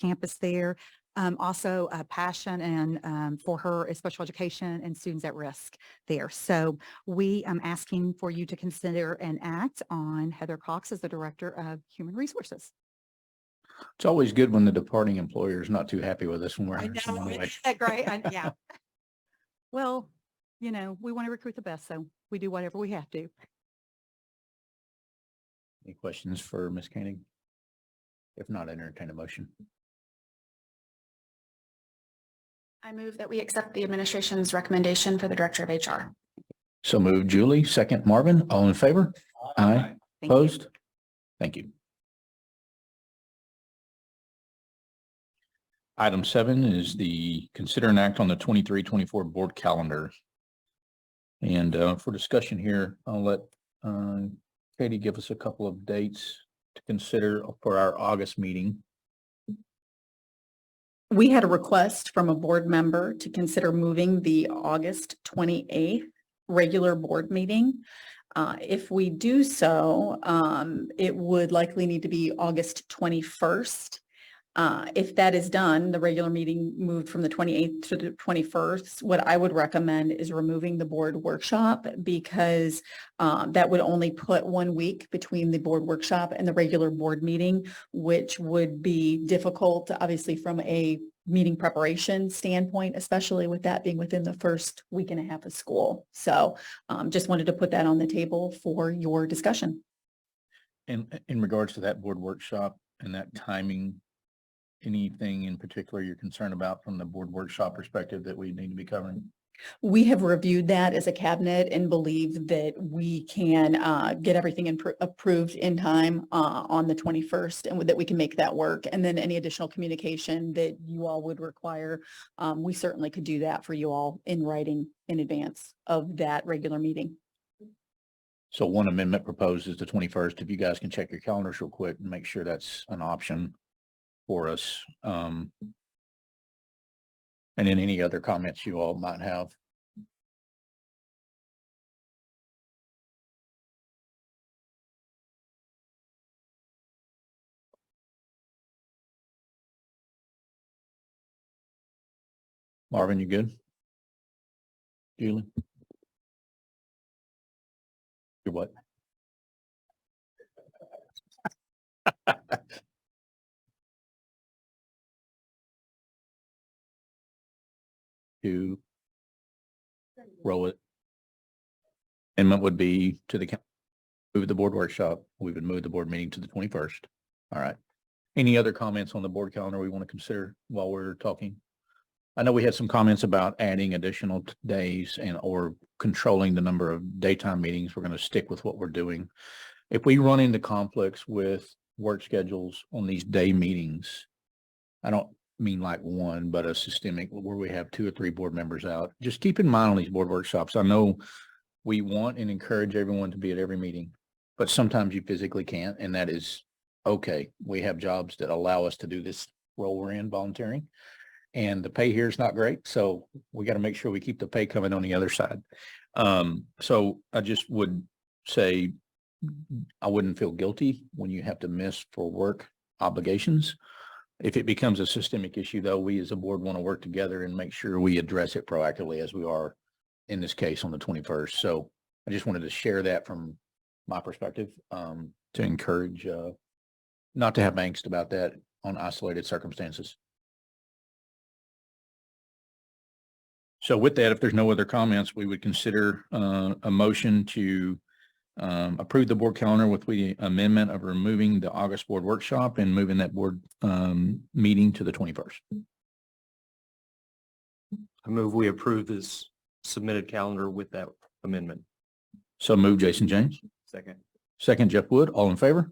campus there. Also a passion and for her is special education and students at risk there. So we am asking for you to consider and act on Heather Cox as the Director of Human Resources. It's always good when the departing employer is not too happy with us when we're I hiring someone know, away. isn't that great? Yeah. Well, you know, we want to recruit the best, so we do whatever we have to. Any questions for Ms. Koenig? If not, entertain a motion. I move that we accept the administration's recommendation for the Director of HR. So moved, Julie. Second, Marvin. All in favor? Aye. Thank you. Opposed? Thank you. Item 7 is the consider and act on the 23-24 board calendar. And for discussion here, I'll let Katie give us a couple of dates to consider for our August meeting. We had a request from a board member to consider moving the August 28th regular board meeting. If we do so, it would likely need to be August 21st. If that is done, the regular meeting moved from the 28th to the 21st, what I would recommend is removing the board workshop, because that would only put 1 week between the board workshop and the regular board meeting, which would be difficult, obviously, from a meeting preparation standpoint, especially with that being within the first week and a half of school. So just wanted to put that on the table for your discussion. And in regards to that board workshop and that timing, anything in particular you're concerned about from the board workshop perspective that we need to be covering? We have reviewed that as a cabinet and believe that we can get everything approved in time on the 21st, and that we can make that work. And then any additional communication that you all would require, we certainly could do that for you all in writing in advance of that regular meeting. So one amendment proposed is the 21st. If you guys can check your calendars real quick and make sure that's an option for us. And then any other comments you all might have. Marvin, you good? Julie? You're what? To roll it. Amendment would be to the move the board workshop. We would move the board meeting to the 21st. All right. Any other comments on the board calendar we want to consider while we're talking? I know we had some comments about adding additional days and or controlling the number of daytime meetings. We're going to stick with what we're doing. If we run into conflicts with work schedules on these day meetings, I don't mean like one, but a systemic where we have 2 or 3 board members out. Just keep in mind on these board workshops, I know we want and encourage everyone to be at every meeting, but sometimes you physically can't, and that is okay. We have jobs that allow us to do this role we're in, volunteering, and the pay here is not great. So we got to make sure we keep the pay coming on the other side. So I just would say I wouldn't feel guilty when you have to miss for work obligations. If it becomes a systemic issue, though, we as a board want to work together and make sure we address it proactively, as we are in this case on the 21st. So I just wanted to share that from my perspective, to encourage not to have angst about that on isolated circumstances. So with that, if there's no other comments, we would consider a motion to approve the board calendar with the amendment of removing the August board workshop and moving that board meeting to the 21st. I move we approve this submitted calendar with that amendment. So move, Jason James. Second. Second, Jeff Wood. All in favor?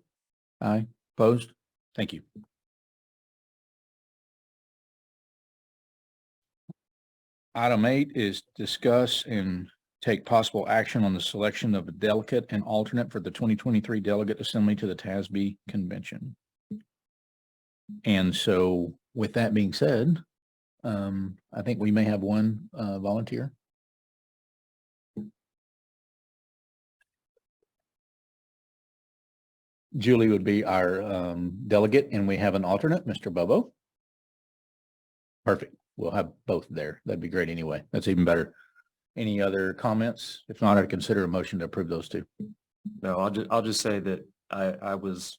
Aye. Opposed? Thank you. Item 8 is discuss and take possible action on the selection of a delegate and alternate for the 2023 Delegate Assembly to the TASB Convention. And so with that being said, I think we may have one volunteer. Julie would be our delegate, and we have an alternate, Mr. Bobo. Perfect. We'll have both there. That'd be great anyway. That's even better. Any other comments? If not, I'd consider a motion to approve those two. No, I'll just say that I was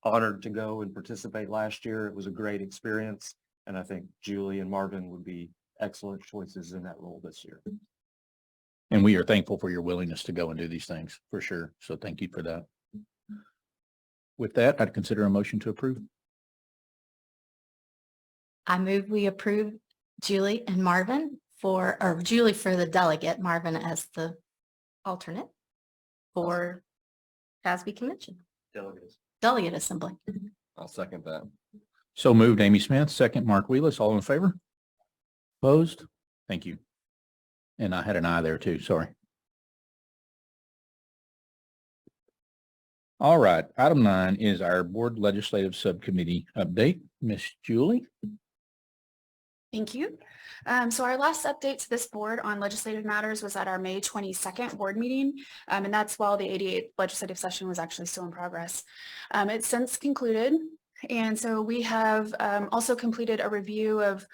honored to go and participate last year. It was a great experience. And I think Julie and Marvin would be excellent choices in that role this year. And we are thankful for your willingness to go and do these things for sure. So thank you for that. With that, I'd consider a motion to approve. I move we approve Julie and Marvin or Julie for the delegate, Marvin as the alternate for TASB Convention, Delegates. Delegate Assembly. I'll second that. So moved, Amy Smith, second, Mark Wheelis, all in favor? Opposed? Thank you. And I had an eye there too, sorry. All right, item 9 is our Board Legislative Subcommittee update. Miss Julie? Thank you. So our last update to this board on legislative matters was at our May 22nd board meeting, and that's while the 88th legislative session was actually still in progress. It's since concluded, and so we have also completed a review of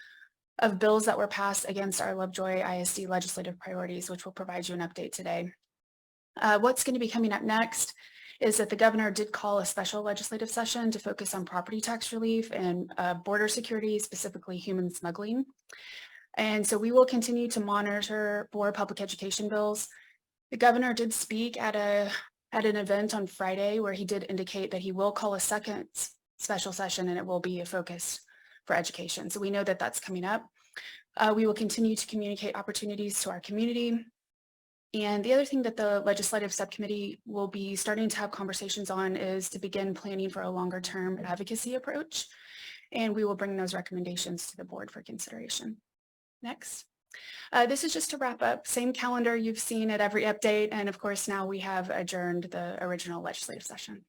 bills that were passed against our Lovejoy ISD legislative priorities, which will provide you an update today. What's going to be coming up next is that the governor did call a special legislative session to focus on property tax relief and border security, specifically human smuggling. And so we will continue to monitor for public education bills. The governor did speak at an event on Friday where he did indicate that he will call a second special session and it will be a focus for education. So we know that that's coming up. We will continue to communicate opportunities to our community. And the other thing that the legislative subcommittee will be starting to have conversations on is to begin planning for a longer term advocacy approach. And we will bring those recommendations to the board for consideration. Next. This is just to wrap up, same calendar you've seen at every update. And of course, now we have adjourned the original legislative session.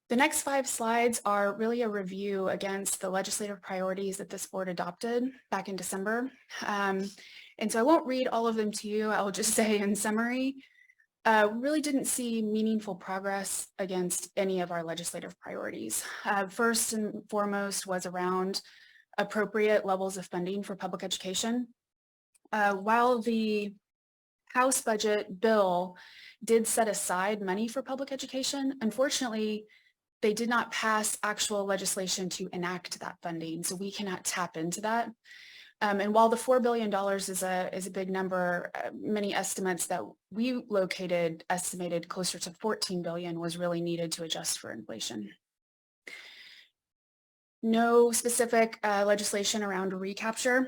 The next 5 slides are really a review against the legislative priorities that this board adopted back in December. And so I won't read all of them to you. I'll just say in summary, really didn't see meaningful progress against any of our legislative priorities. First and foremost was around appropriate levels of funding for public education. While the House budget bill did set aside money for public education, unfortunately, they did not pass actual legislation to enact that funding, so we cannot tap into that. And while the $4 billion is a big number, many estimates that we located estimated closer to 14 billion was really needed to adjust for inflation. No specific legislation around recapture.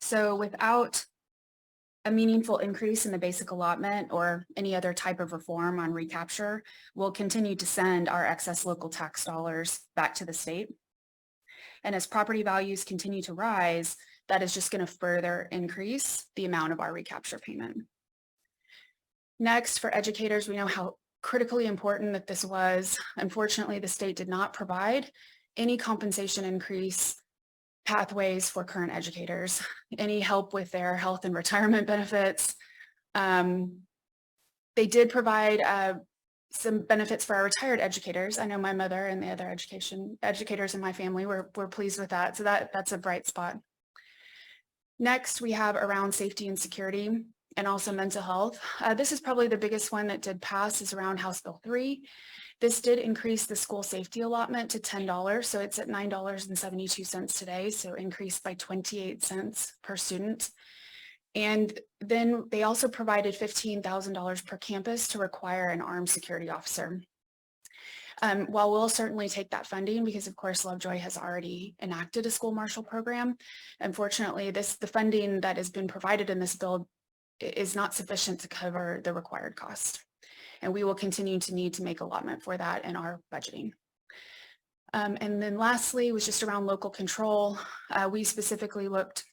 So without a meaningful increase in the basic allotment or any other type of reform on recapture, we'll continue to send our excess local tax dollars back to the state. And as property values continue to rise, that is just going to further increase the amount of our recapture payment. Next, for educators, we know how critically important that this was. Unfortunately, the state did not provide any compensation increase pathways for current educators, any help with their health and retirement benefits. They did provide some benefits for our retired educators. I know my mother and the other educators in my family were pleased with that. So that's a bright spot. Next, we have around safety and security and also mental health. This is probably the biggest one that did pass is around House Bill 3. This did increase the school safety allotment to $10. So it's at $9.72 today. So increased by 28 cents per student. And then they also provided $15,000 per campus to require an armed security officer. While we'll certainly take that funding because of course Lovejoy has already enacted a school marshal program, unfortunately the funding that has been provided in this bill is not sufficient to cover the required cost. And we will continue to need to make allotment for that in our budgeting. And then lastly was just around local control. We specifically looked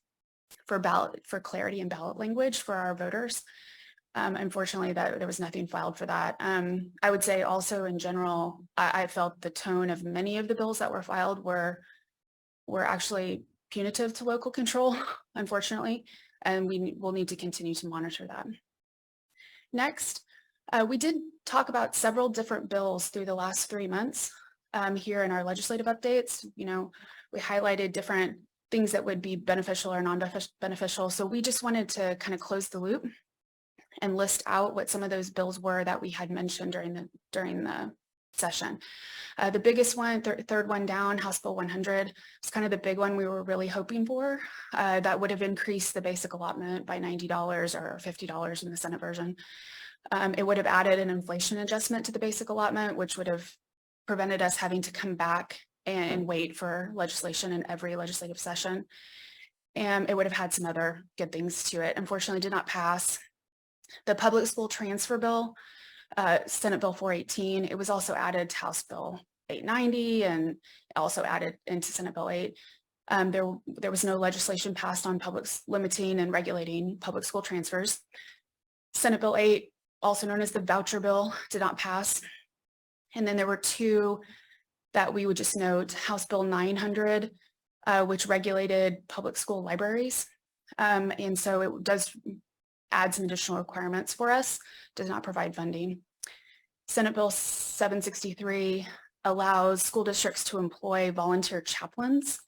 for clarity in ballot language for our voters. Unfortunately, there was nothing filed for that. I would say also in general, I felt the tone of many of the bills that were filed were actually punitive to local control, unfortunately, and we will need to continue to monitor that. Next, we did talk about several different bills through the last 3 months here in our legislative updates. You know, we highlighted different things that would be beneficial or non-beneficial. So we just wanted to kind of close the loop and list out what some of those bills were that we had mentioned during the session. The biggest one, third one down, House Bill 100, is kind of the big one we were really hoping for. That would have increased the basic allotment by $90 or $50 in the Senate version. It would have added an inflation adjustment to the basic allotment, which would have prevented us having to come back and wait for legislation in every legislative session. And it would have had some other good things to it. Unfortunately, did not pass. The public school transfer bill, Senate Bill 418, it was also added to House Bill 890 and also added into Senate Bill 8. There was no legislation passed on limiting and regulating public school transfers. Senate Bill 8, also known as the voucher bill, did not pass. And then there were two that we would just note, House Bill 900, which regulated public school libraries. And so it does add some additional requirements for us, does not provide funding. Senate Bill 763 allows school districts to employ volunteer chaplains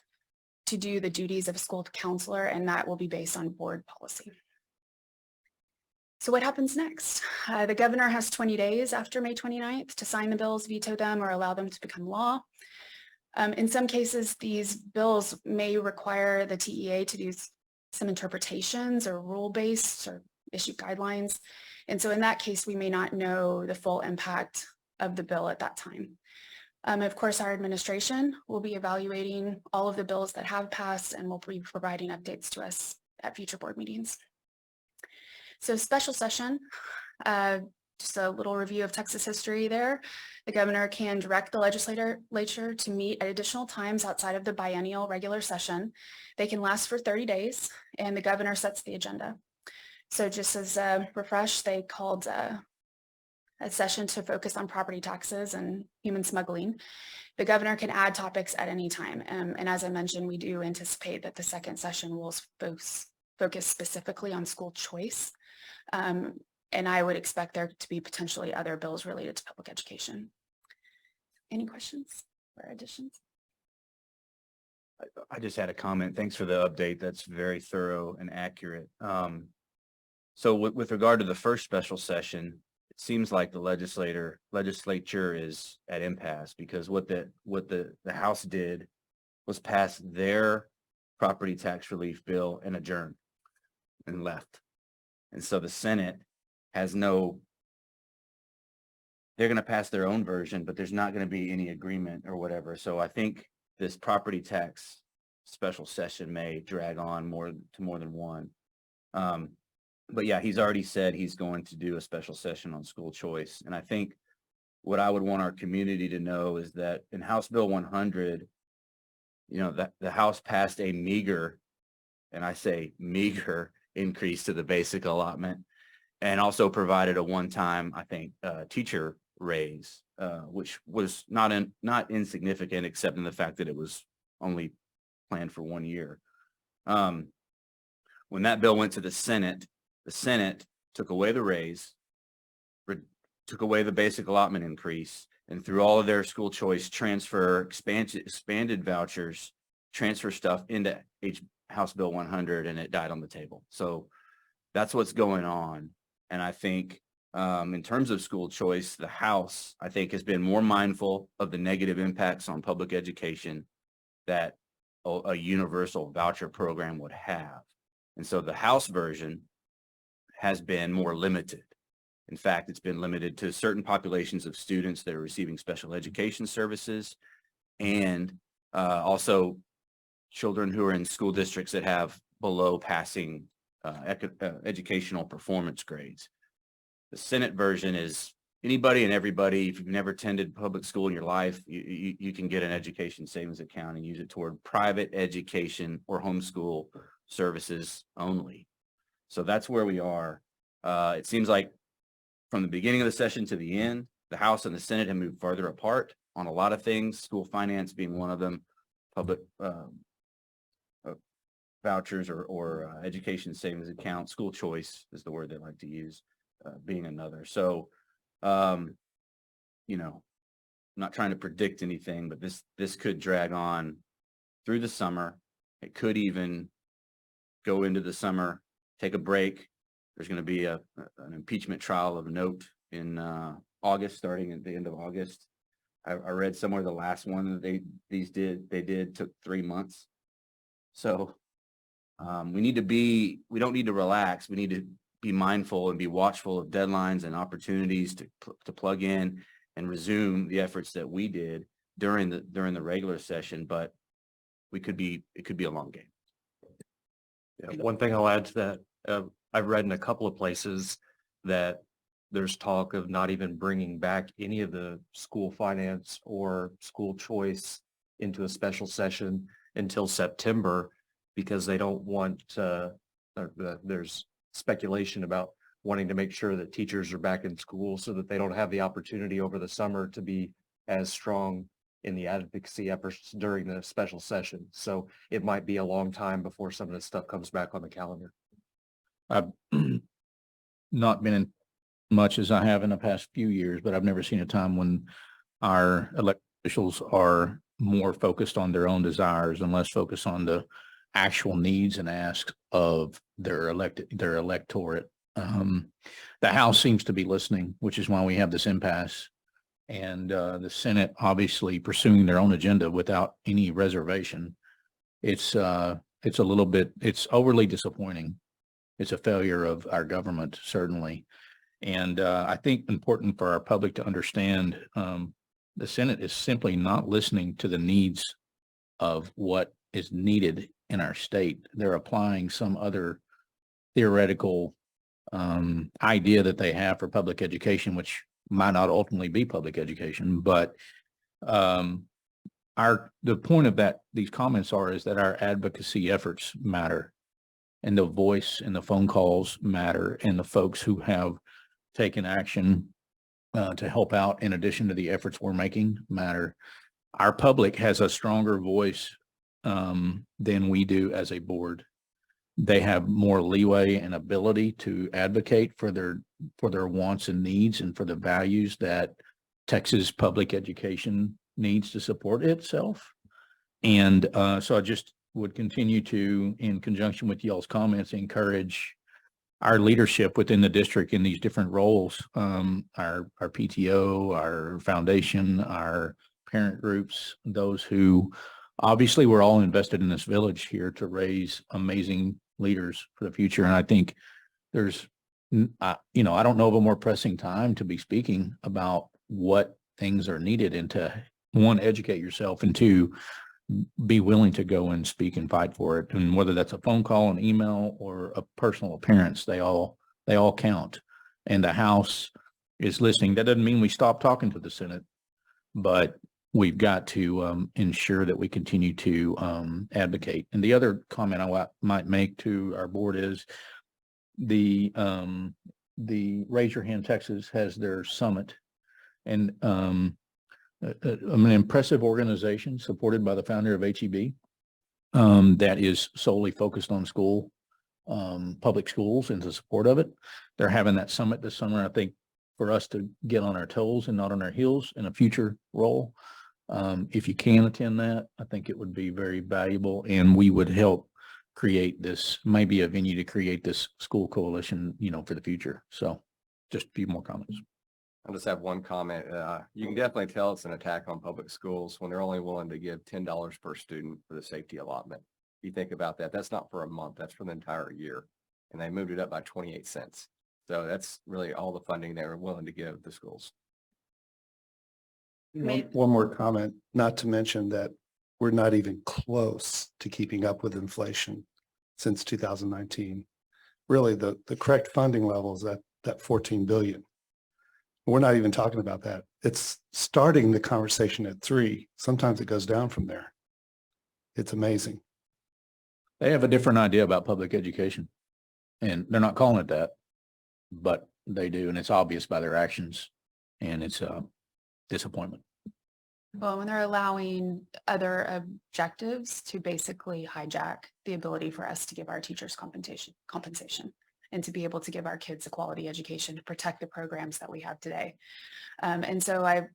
to do the duties of a school counselor, and that will be based on board policy. So what happens next? The governor has 20 days after May 29th to sign the bills, veto them, or allow them to become law. In some cases, these bills may require the TEA to do some interpretations or rule-based or issue guidelines. And so in that case, we may not know the full impact of the bill at that time. Of course, our administration will be evaluating all of the bills that have passed and will be providing updates to us at future board meetings. So special session, just a little review of Texas history there. The governor can direct the legislature to meet at additional times outside of the biennial regular session. They can last for 30 days and the governor sets the agenda. So just as a refresh, they called a session to focus on property taxes and human smuggling. The governor can add topics at any time. And as I mentioned, we do anticipate that the second session will focus specifically on school choice. And I would expect there to be potentially other bills related to public education. Any questions or additions? I just had a comment. Thanks for the update. That's very thorough and accurate. So with regard to the first special session, it seems like the legislature is at impasse because what the House did was pass their property tax relief bill and adjourn and left. And so the Senate has they're going to pass their own version, but there's not going to be any agreement or whatever. So I think this property tax special session may drag on more than one. But yeah, he's already said he's going to do a special session on school choice. And I think what I would want our community to know is that in House Bill 100, that the House passed a meager, and I say meager, increase to the basic allotment, and also provided a one-time, I think, teacher raise, which was not insignificant, except in the fact that it was only planned for 1 year. When that bill went to the Senate took away the raise, took away the basic allotment increase, and through all of their school choice transfer, expanded vouchers, transfer stuff into House Bill 100, and it died on the table. So that's what's going on. And I think in terms of school choice, the House, I think, has been more mindful of the negative impacts on public education that a universal voucher program would have. And so the House version has been more limited. In fact, it's been limited to certain populations of students that are receiving special education services and also children who are in school districts that have below passing educational performance grades. The Senate version is anybody and everybody. If you've never attended public school in your life, you can get an education savings account and use it toward private education or homeschool services only. So that's where we are. It seems like from the beginning of the session to the end, the House and the Senate have moved farther apart on a lot of things, school finance being one of them, public vouchers or education savings account, school choice is the word they like to use, being another. So, I'm not trying to predict anything, but this could drag on through the summer. It could even go into the summer, take a break. There's going to be an impeachment trial of note in August, starting at the end of August. I read somewhere the last one that they did took 3 months. So we don't need to relax. We need to be mindful and be watchful of deadlines and opportunities to plug in and resume the efforts that we did during the regular session. But it could be a long game. Yeah, one thing I'll add to that, I've read in a couple of places that there's talk of not even bringing back any of the school finance or school choice into a special session until September, because they don't want, there's speculation about wanting to make sure that teachers are back in school so that they don't have the opportunity over the summer to be as strong in the advocacy efforts during the special session. So it might be a long time before some of this stuff comes back on the calendar. I've not been in much as I have in the past few years, but I've never seen a time when our elected officials are more focused on their own desires and less focused on the actual needs and asks of their electorate. The House seems to be listening, which is why we have this impasse. And the Senate obviously pursuing their own agenda without any reservation. It's overly disappointing. It's a failure of our government, certainly. And I think important for our public to understand, the Senate is simply not listening to the needs of what is needed in our state. They're applying some other theoretical idea that they have for public education, which might not ultimately be public education. But the point of these comments is that our advocacy efforts matter, and the voice and the phone calls matter, and the folks who have taken action to help out in addition to the efforts we're making matter. Our public has a stronger voice than we do as a board. They have more leeway and ability to advocate for their wants and needs and for the values that Texas public education needs to support itself. And so I just would continue to, in conjunction with y'all's comments, encourage our leadership within the district in these different roles, our PTO, our foundation, our parent groups, those who obviously we're all invested in this village here to raise amazing leaders for the future. And I think there's, I don't know of a more pressing time to be speaking about what things are needed and to, one, educate yourself, and two, be willing to go and speak and fight for it. And whether that's a phone call, an email, or a personal appearance, they all count. And the House is listening. That doesn't mean we stop talking to the Senate, but we've got to ensure that we continue to advocate. And the other comment I might make to our board is the Raise Your Hand Texas has their summit, and an impressive organization supported by the founder of HEB that is solely focused on public schools and the support of it. They're having that summit this summer, I think, for us to get on our toes and not on our heels in a future role. If you can attend that, I think it would be very valuable, and we would help create this, maybe a venue to create this school coalition, for the future. So just a few more comments. I'll just have one comment. You can definitely tell it's an attack on public schools when they're only willing to give $10 per student for the safety allotment. If you think about that, that's not for a month, that's for the entire year. And they moved it up by 28 cents. So that's really all the funding they were willing to give the schools. One more comment, not to mention that we're not even close to keeping up with inflation since 2019. Really, the correct funding level is that 14 billion. We're not even talking about that. It's starting the conversation at 3. Sometimes it goes down from there. It's amazing. They have a different idea about public education, and they're not calling it that, but they do. And it's obvious by their actions, and it's a disappointment. Well, when they're allowing other objectives to basically hijack the ability for us to give our teachers compensation and to be able to give our kids a quality education, to protect the programs that we have today. And so I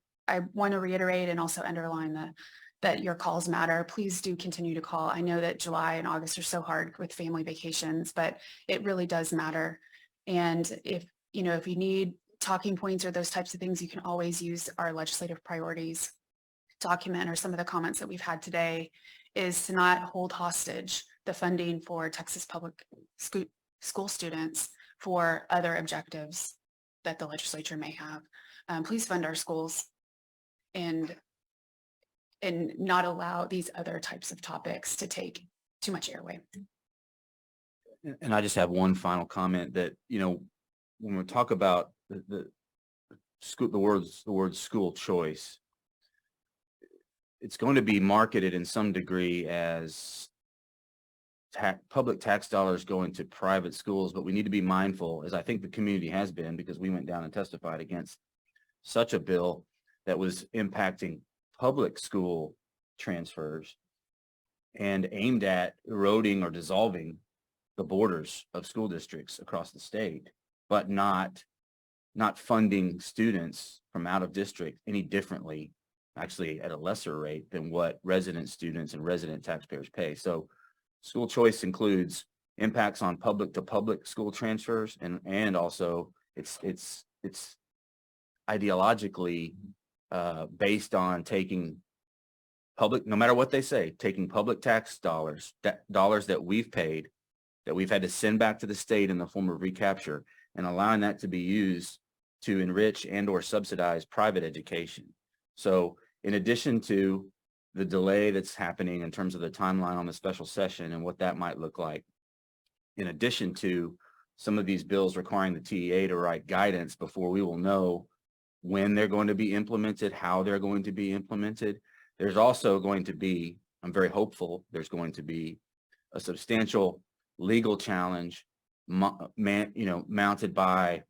want to reiterate and also underline that your calls matter. Please do continue to call. I know that July and August are so hard with family vacations, but it really does matter. And if you need talking points or those types of things, you can always use our legislative priorities document, or some of the comments that we've had today, is to not hold hostage the funding for Texas public school students for other objectives that the legislature may have. Please fund our schools and not allow these other types of topics to take too much airway. And I just have one final comment that, when we talk about the word school choice, it's going to be marketed in some degree as public tax dollars going to private schools, but we need to be mindful, as I think the community has been, because we went down and testified against such a bill that was impacting public school transfers and aimed at eroding or dissolving the borders of school districts across the state, but not funding students from out of district any differently, actually at a lesser rate than what resident students and resident taxpayers pay. So school choice includes impacts on public to public school transfers, and also it's ideologically based on taking public, no matter what they say, taking public tax dollars, dollars that we've paid, that we've had to send back to the state in the form of recapture, and allowing that to be used to enrich and or subsidize private education. So in addition to the delay that's happening in terms of the timeline on the special session and what that might look like, in addition to some of these bills requiring the TEA to write guidance before we will know when they're going to be implemented, how they're going to be implemented, there's also going to be, I'm very hopeful, there's going to be a substantial legal challenge mounted by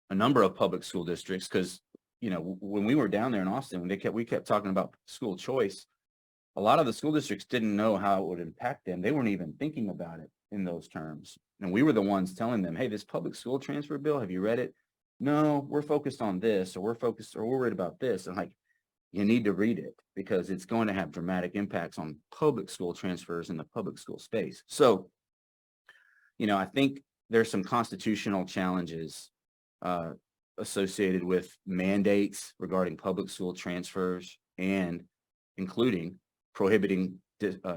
a number of public school districts, because when we were down there in Austin, we kept talking about school choice, a lot of the school districts didn't know how it would impact them. They weren't even thinking about it in those terms. And we were the ones telling them, hey, this public school transfer bill, have you read it? No, we're focused on this, or we're worried about this. And like, you need to read it, because it's going to have dramatic impacts on public school transfers in the public school space. So, I think there's some constitutional challenges associated with mandates regarding public school transfers, and including prohibiting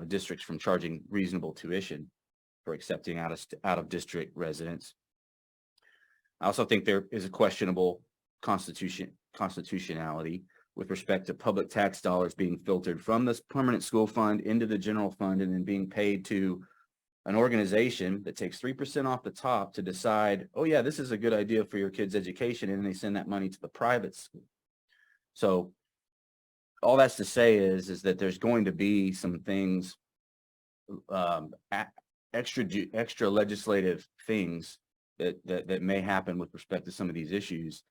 districts from charging reasonable tuition for accepting out of district residents. I also think there is a questionable constitutionality with respect to public tax dollars being filtered from this permanent school fund into the general fund and then being paid to an organization that takes 3% off the top to decide, oh yeah, this is a good idea for your kid's education, and they send that money to the private school. So all that's to say is that there's going to be some things, extra legislative things that may happen with respect to some of these issues.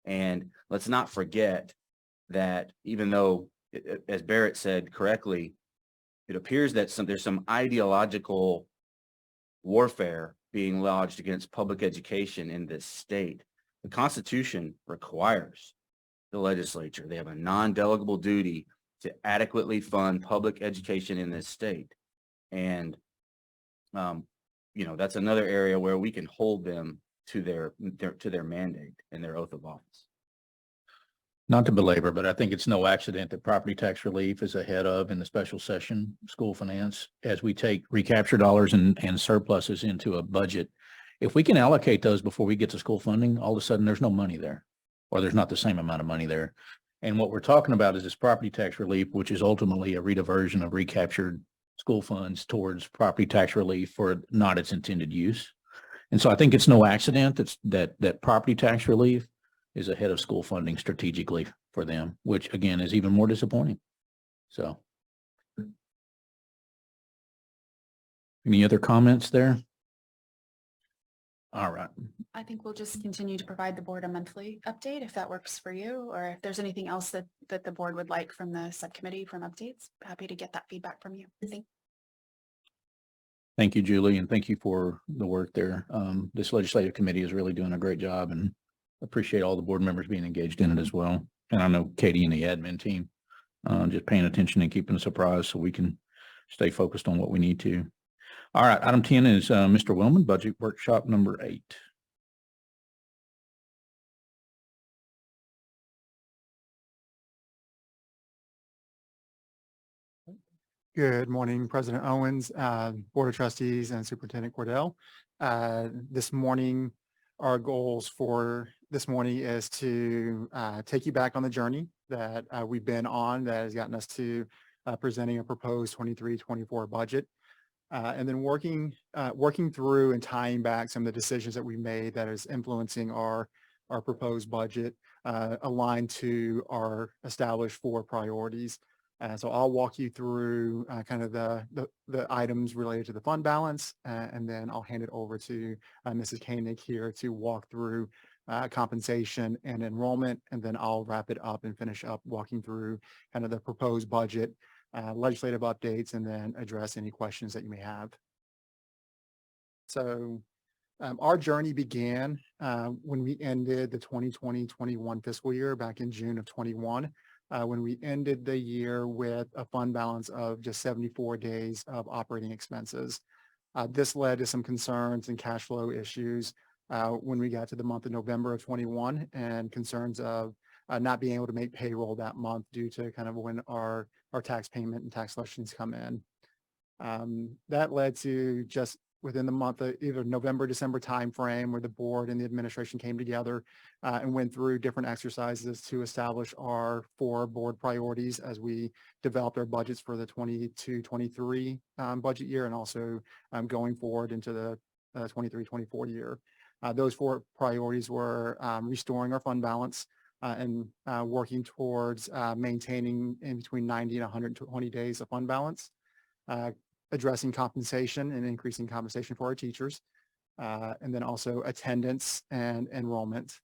And let's not forget that even though, as Barrett said correctly, it appears that there's some ideological warfare being lodged against public education in this state. The Constitution requires the legislature, they have a non-delegable duty to adequately fund public education in this state. And, that's another area where we can hold them to their mandate and their oath of office. Not to belabor, but I think it's no accident that property tax relief is ahead of in the special session school finance as we take recapture dollars and surpluses into a budget. If we can allocate those before we get to school funding, all of a sudden there's no money there, or there's not the same amount of money there. And what we're talking about is this property tax relief, which is ultimately a rediversion of recaptured school funds towards property tax relief for not its intended use. And so I think it's no accident that property tax relief is ahead of school funding strategically for them, which again is even more disappointing. So any other comments there? All right. I think we'll just continue to provide the board a monthly update if that works for you, or if there's anything else that the board would like from the subcommittee from updates, happy to get that feedback from you. Thank you, Julie, and thank you for the work there. This legislative committee is really doing a great job, and appreciate all the board members being engaged in it as well. And I know Katie and the admin team just paying attention and keeping us apprised so we can stay focused on what we need to. All right, item 10 is Mr. Wellman, budget workshop number 8. Good morning, President Owens, Board of Trustees, and Superintendent Cordell. This morning, our goals for this morning is to take you back on the journey that we've been on that has gotten us to presenting a proposed 23-24 budget. And then working through and tying back some of the decisions that we made that is influencing our proposed budget aligned to our established 4 priorities. So I'll walk you through kind of the items related to the fund balance, and then I'll hand it over to Mrs. Koenig here to walk through compensation and enrollment, and then I'll wrap it up and finish up walking through kind of the proposed budget, legislative updates, and then address any questions that you may have. So our journey began when we ended the 2020-21 fiscal year back in June of 21. When we ended the year with a fund balance of just 74 days of operating expenses. This led to some concerns and cash flow issues when we got to the month of November of 21, and concerns of not being able to make payroll that month due to kind of when our tax payment and tax collections come in. That led to just within the month of either November, December timeframe where the board and the administration came together and went through different exercises to establish our 4 board priorities as we developed our budgets for the 22-23 budget year, and also going forward into the 23-24 year. Those 4 priorities were restoring our fund balance and working towards maintaining in between 90 and 120 days of fund balance, addressing compensation and increasing compensation for our teachers, and then also attendance and enrollment.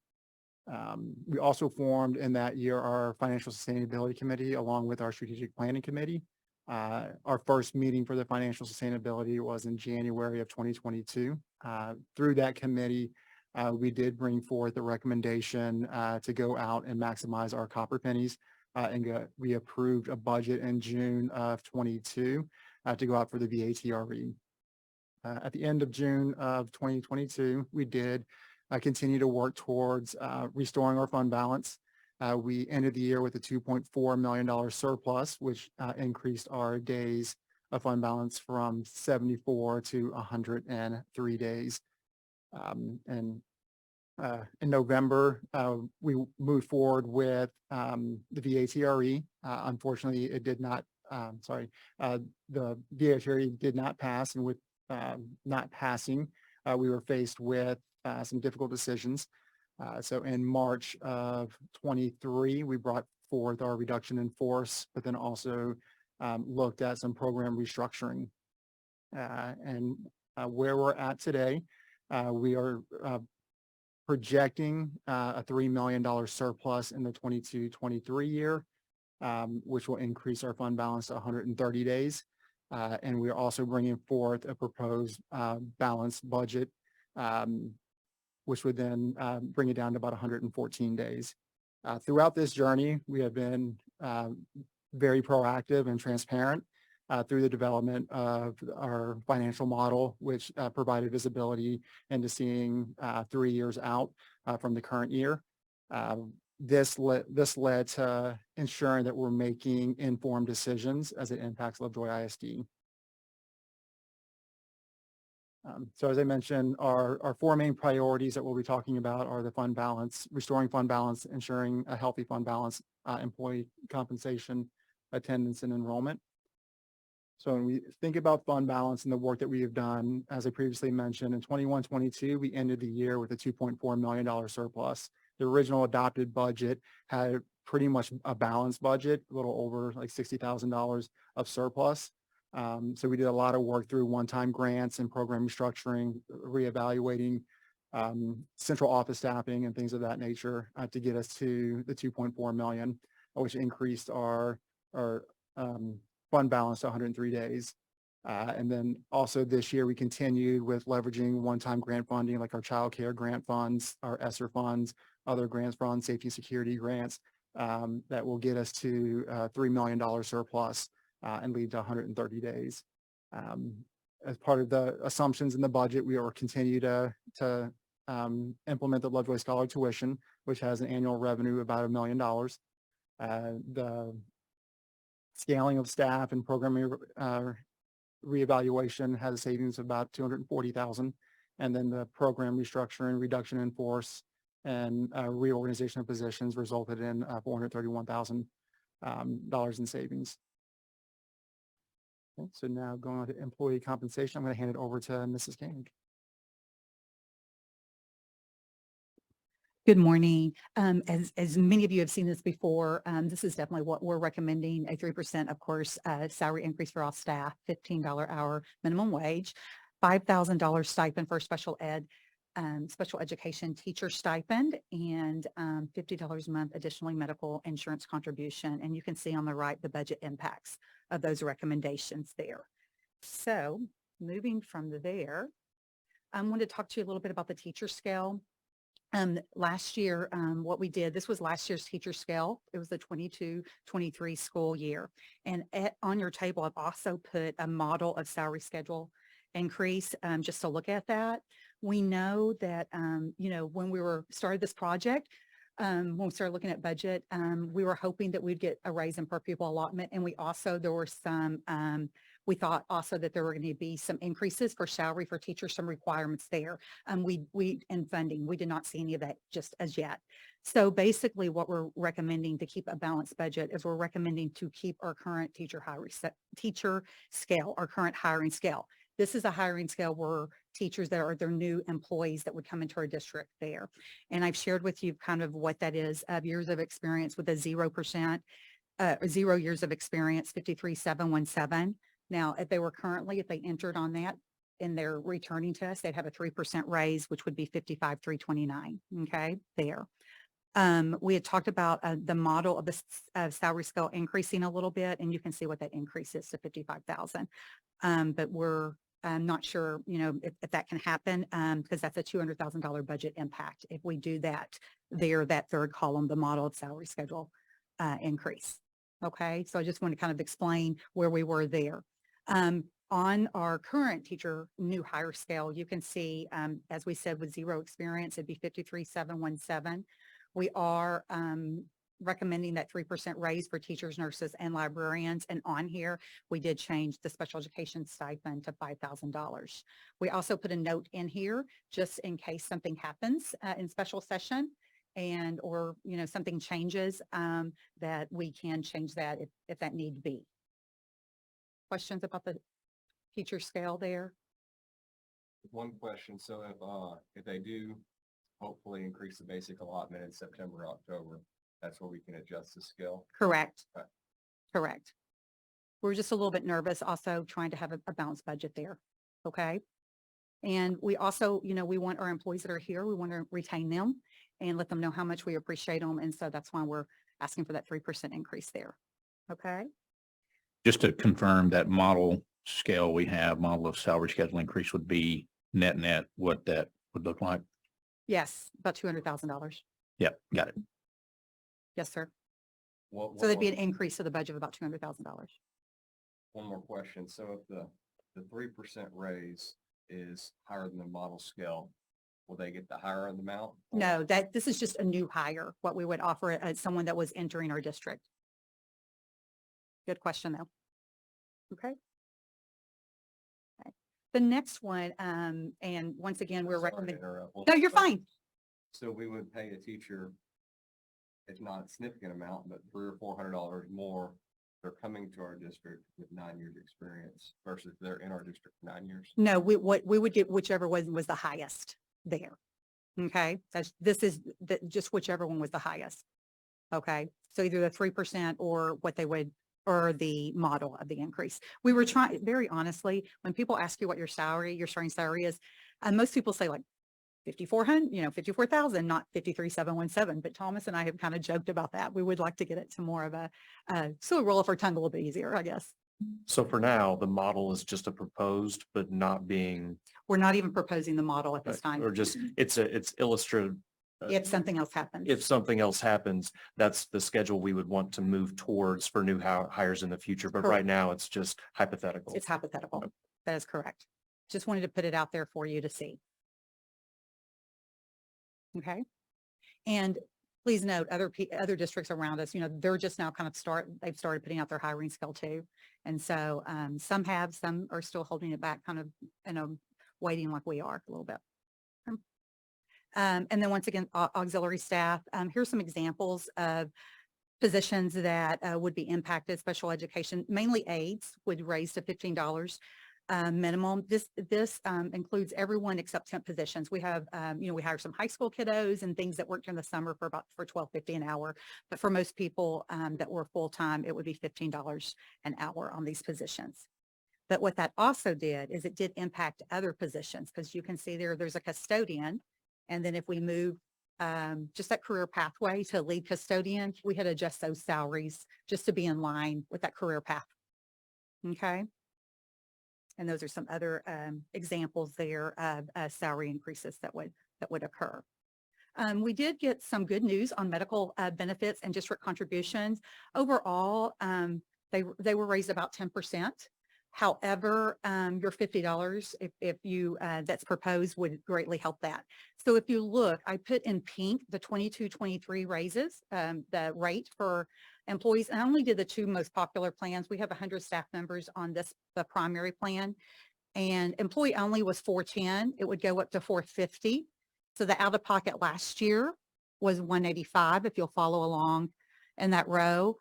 We also formed in that year our Financial Sustainability Committee along with our Strategic Planning Committee. Our first meeting for the financial sustainability was in January of 2022. Through that committee, we did bring forth a recommendation to go out and maximize our copper pennies, and we approved a budget in June of 22 to go out for the VATRE. At the end of June of 2022, we did continue to work towards restoring our fund balance. We ended the year with a $2.4 million surplus, which increased our days of fund balance from 74 to 103 days. And in November, we moved forward with the VATRE. Unfortunately, it did not, the VATRE did not pass, and with not passing, we were faced with some difficult decisions. So in March of 23, we brought forth our reduction in force, but then also looked at some program restructuring. And where we're at today, we are projecting a $3 million surplus in the 22-23 year, which will increase our fund balance to 130 days. And we're also bringing forth a proposed balanced budget, which would then bring it down to about 114 days. Throughout this journey, we have been very proactive and transparent through the development of our financial model, which provided visibility into seeing 3 years out from the current year. This led to ensuring that we're making informed decisions as it impacts Lovejoy ISD. So as I mentioned, our 4 main priorities that we'll be talking about are the fund balance, restoring fund balance, ensuring a healthy fund balance, employee compensation, attendance, and enrollment. So when we think about fund balance and the work that we have done, as I previously mentioned, in 21-22, we ended the year with a $2.4 million surplus. The original adopted budget had pretty much a balanced budget, a little over like $60,000 of surplus. So we did a lot of work through one-time grants and program restructuring, reevaluating central office staffing and things of that nature to get us to the 2.4 million, which increased our fund balance to 103 days. And then also this year, we continued with leveraging one-time grant funding like our child care grant funds, our ESSER funds, other grants funds, safety and security grants that will get us to $3 million surplus and lead to 130 days. As part of the assumptions in the budget, we will continue to implement the Lovejoy Scholar tuition, which has an annual revenue of about $1 million. The scaling of staff and program reevaluation has a savings of about $240,000. And then the program restructuring, reduction in force, and reorganization of positions resulted in $431,000 in savings. Okay, so now going on to employee compensation, I'm going to hand it over to Mrs. King. Good morning. As many of you have seen this before, this is definitely what we're recommending, a 3%, of course, salary increase for all staff, $15 hour minimum wage, $5,000 stipend for special education teacher stipend, and $50 a month additionally medical insurance contribution. And you can see on the right the budget impacts of those recommendations there. So moving from there, I want to talk to you a little bit about the teacher scale. Last year, what we did, this was last year's teacher scale. It was the 22-23 school year. And on your table, I've also put a model of salary schedule increase just to look at that. We know that, when we started this project, when we started looking at budget, we were hoping that we'd get a raise in per pupil allotment. And we thought also that there were going to be some increases for salary for teachers, some requirements there. And funding, we did not see any of that just as yet. So basically what we're recommending to keep a balanced budget is we're recommending to keep our current teacher scale, our current hiring scale. This is a hiring scale where teachers that are their new employees that would come into our district there. And I've shared with you kind of what that is of years of experience with a 0%, 0 years of experience, 53,717. Now, if they entered on that and they're returning to us, they'd have a 3% raise, which would be 55,329. Okay, there. We had talked about the model of the salary scale increasing a little bit, and you can see what that increase is to 55,000. But we're not sure, if that can happen because that's a $200,000 budget impact. If we do that there, that third column, the model of salary schedule increase. Okay, so I just want to kind of explain where we were there. On our current teacher new hire scale, you can see, as we said, with 0 experience, it'd be 53,717. We are recommending that 3% raise for teachers, nurses, and librarians. And on here, we did change the special education stipend to $5,000. We also put a note in here just in case something happens in special session or something changes that we can change that if that need be. Questions about the teacher scale there? One question. So if they do hopefully increase the basic allotment in September, October, that's where we can adjust the scale? Correct. Okay. Correct. We're just a little bit nervous also trying to have a balanced budget there. Okay. And we also, we want our employees that are here, we want to retain them and let them know how much we appreciate them. And so that's why we're asking for that 3% increase there. Okay. Just to confirm that model scale we have, model of salary schedule increase would be net, what that would look like? Yes, about $200,000. Yep, got it. Yes, sir. So So there'd be an increase of the budget of about $200,000. One more question. So if the 3% raise is higher than the model scale, will they get the higher amount? No, this is just a new hire, what we would offer as someone that was entering our district. Good question, though. Okay. The next one, and once again, we're Sorry to recommending. interrupt. No, you're fine. So we would pay a teacher, if not a significant amount, but $300 or $400 more. They're coming to our district with 9 years experience versus they're in our district for 9 years. No, we would get whichever one was the highest there. Okay, just whichever one was the highest. Okay, so either the 3% or or the model of the increase. We were trying, very honestly, when people ask you what your starting salary is, most people say like 5,400, 54,000, not 53,717. But Thomas and I have kind of joked about that. We would like to get it to more of so roll off our tongue a little bit easier, I guess. So for now, the model is just a proposed, but not being, We're not even proposing the model at this time. or just, it's illustrative, If something else happens. if something else happens, that's the schedule we would want to move towards for new hires in the future. But right Correct. now, it's just hypothetical. It's hypothetical. That is correct. Just wanted to put it out there for you to see. Okay. And please note, other districts around us, they're just now they've started putting out their hiring scale too. And so some have, some are still holding it back, kind of, waiting like we are a little bit. And then once again, auxiliary staff, here's some examples of positions that would be impacted. Special education, mainly aides, would raise to $15 minimum. This includes everyone except temp positions. We have, we hire some high school kiddos and things that work during the summer for $12.50 an hour. But for most people that were full-time, it would be $15 an hour on these positions. But what that also did is it did impact other positions, because you can see there's a custodian. And then if we move just that career pathway to lead custodian, we had to adjust those salaries just to be in line with that career path. Okay. And those are some other examples there of salary increases that would occur. We did get some good news on medical benefits and district contributions. Overall, they were raised about 10%. However, your $50, if you that's proposed, would greatly help that. So if you look, I put in pink the 22-23 raises, the rate for employees. And I only did the two most popular plans. We have 100 staff members on the primary plan, and employee only was $410. It would go up to $450. So the out of pocket last year was $185. If you'll follow along in that row,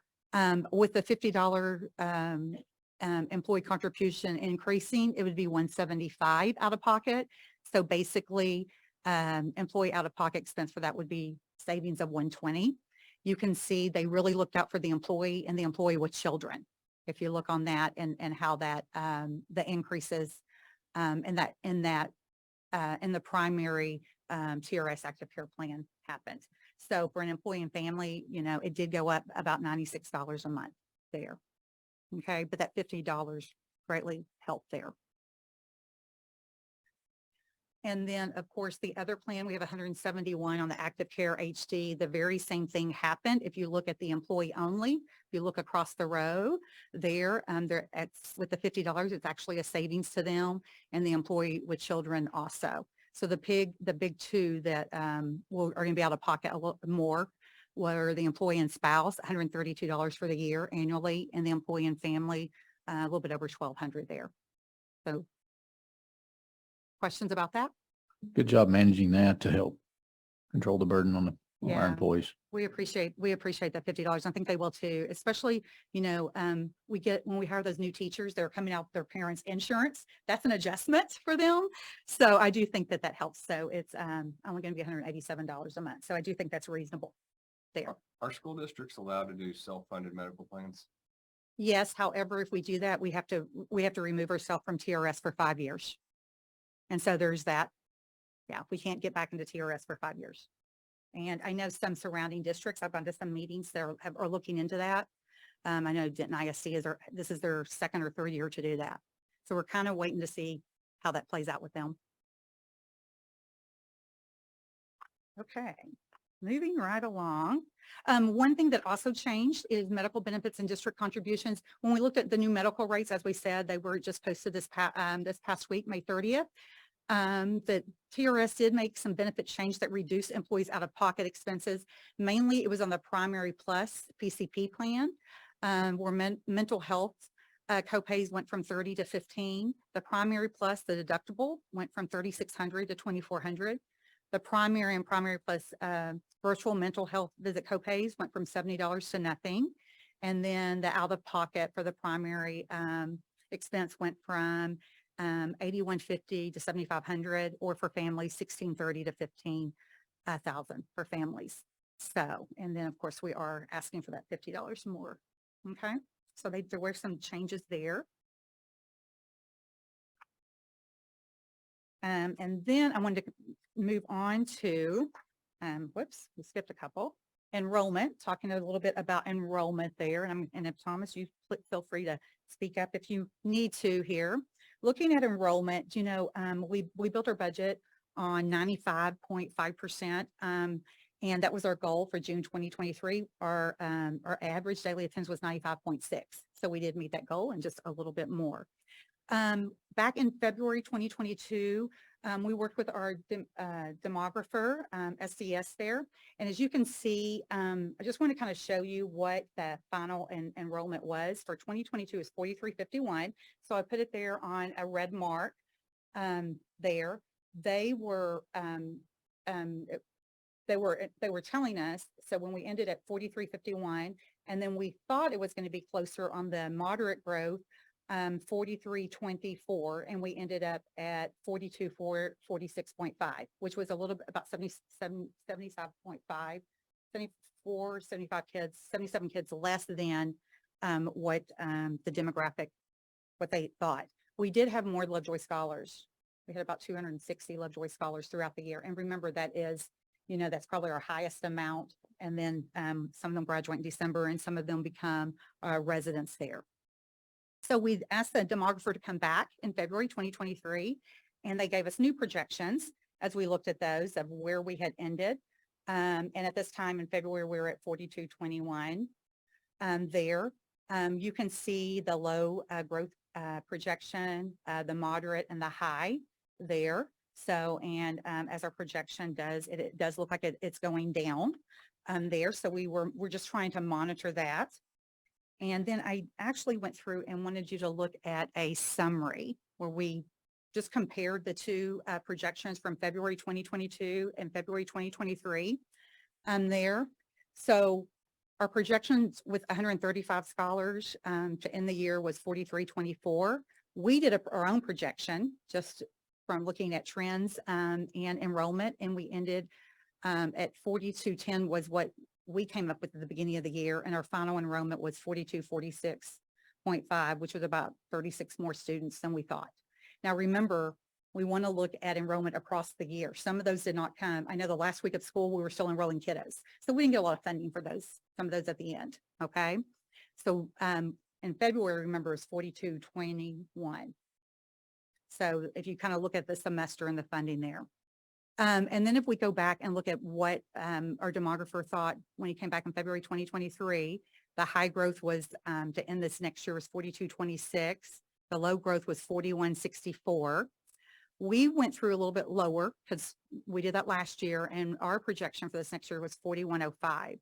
with the $50 employee contribution increasing, it would be $175 out of pocket. So basically, employee out of pocket expense for that would be savings of $120. You can see they really looked out for the employee and the employee with children. If you look on that and how that the increases in the primary TRS active care plan happened. So for an employee and family, it did go up about $96 a month there. Okay, but that $50 greatly helped there. And then, of course, the other plan, we have 171 on the active care HD. The very same thing happened. If you look at the employee only, if you look across the row there, with the $50, it's actually a savings to them, and the employee with children also. So the big two that are going to be out of pocket a little more were the employee and spouse, $132 for the year annually, and the employee and family, a little bit over $1,200 there. So questions about that? Good job managing that to help control the burden on our Yeah. employees. We appreciate that $50. I think they will too, especially, when we hire those new teachers, they're coming out with their parents' insurance. That's an adjustment for them. So I do think that helps. So it's only going to be $187 a month. So I do think that's reasonable there. Are school districts allowed to do self-funded medical plans? Yes. However, if we do that, we have to remove ourselves from TRS for 5 years. And so there's that. Yeah, we can't get back into TRS for 5 years. And I know some surrounding districts, I've gone to some meetings that are looking into that. I know Denton ISD this is their second or third year to do that. So we're kind of waiting to see how that plays out with them. Okay, moving right along. One thing that also changed is medical benefits and district contributions. When we looked at the new medical rates, as we said, they were just posted this past week, May 30th. The TRS did make some benefit change that reduced employees out-of-pocket expenses. Mainly, it was on the Primary Plus PCP plan, where mental health copays went from 30 to 15. The Primary Plus, the deductible, went from 3,600 to 2,400. The Primary and Primary Plus virtual mental health visit copays went from $70 to nothing. And then the out-of-pocket for the primary expense went from $8,150 to $7,500, or for families, $1,630 to $15,000 for families. So, and then of course we are asking for that $50 more. Okay, so there were some changes there. And then I wanted to move on to, whoops, we skipped a couple. Enrollment, talking a little bit about enrollment there. And if Thomas, you feel free to speak up if you need to here. Looking at enrollment, we built our budget on 95.5%. And that was our goal for June 2023. Our average daily attendance was 95.6. So we did meet that goal and just a little bit more. Back in February 2022, we worked with our demographer, SCS there. And as you can see, I just want to kind of show you what the final enrollment was for 2022 is 4351. So I put it there on a red mark there. They were telling us, so when we ended at 4351, and then we thought it was going to be closer on the moderate growth, 4324, and we ended up at 46.5, which was a little bit about 77 75.5 74 75 kids 77 kids less than what the demographic, what they thought. We did have more Lovejoy scholars. We had about 260 Lovejoy scholars throughout the year, and remember that is, you know, that's probably our highest amount, and then some of them graduate in December and some of them become residents there. So we asked the demographer to come back in February 2023, and they gave us new projections as we looked at those of where we had ended. And at this time in February, we were at 4221 there. You can see the low growth projection, the moderate and the high there. So, and as our projection does, it does look like it's going down there. So we're just trying to monitor that. And then I actually went through and wanted you to look at a summary where we just compared the two projections from February 2022 and February 2023 there. So our projections with 135 scholars to end the year was 4324. We did our own projection just from looking at trends and enrollment, and we ended at 4210 was what we came up with at the beginning of the year, and our final enrollment was 4246.5, which was about 36 more students than we thought. Now remember, we want to look at enrollment across the year. Some of those did not come. I know the last week of school, we were still enrolling kiddos. So we didn't get a lot of funding for those, some of those at the end, okay? So in February, remember, is 4221. So if you kind of look at the semester and the funding there. And then if we go back and look at what our demographer thought when he came back in February 2023, the high growth was to end this next year was 4226. The low growth was 4164. We went through a little bit lower because we did that last year, and our projection for this next year was 4105.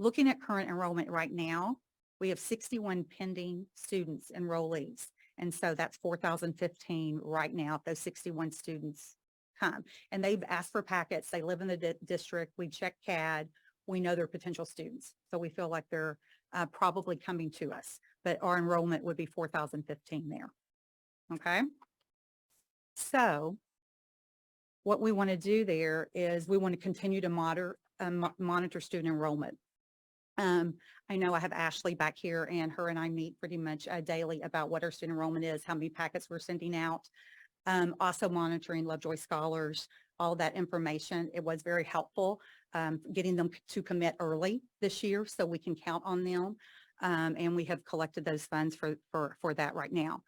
Looking at current enrollment right now, we have 61 pending students, enrollees. And so that's 4,015 right now if those 61 students come. And they've asked for packets. They live in the district. We check CAD. We know they're potential students. So we feel like they're probably coming to us. But our enrollment would be 4,015 there. Okay. So what we want to do there is we want to continue to monitor student enrollment. I know I have Ashley back here, and her and I meet pretty much daily about what our student enrollment is, how many packets we're sending out. Also monitoring Lovejoy scholars, all that information. It was very helpful getting them to commit early this year so we can count on them. And we have collected those funds for that right now.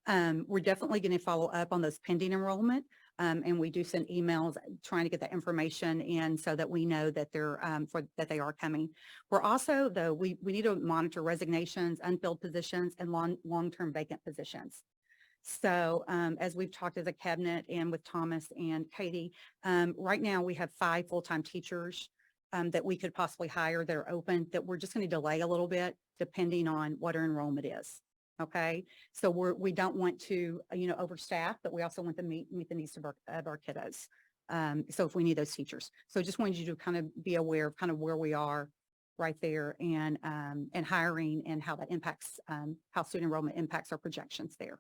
We're definitely going to follow up on those pending enrollment. And we do send emails trying to get that information in so that we know that they're that they are coming. We're also, though, we need to monitor resignations, unfilled positions, and long-term vacant positions. So as we've talked as a cabinet and with Thomas and Katie, right now we have 5 full-time teachers that we could possibly hire that are open, that we're just going to delay a little bit depending on what our enrollment is. Okay, so we don't want to, overstaff, but we also want to meet the needs of our kiddos. So if we need those teachers. So just wanted you to kind of be aware of kind of where we are right there, and hiring, and how that impacts, how student enrollment impacts our projections there.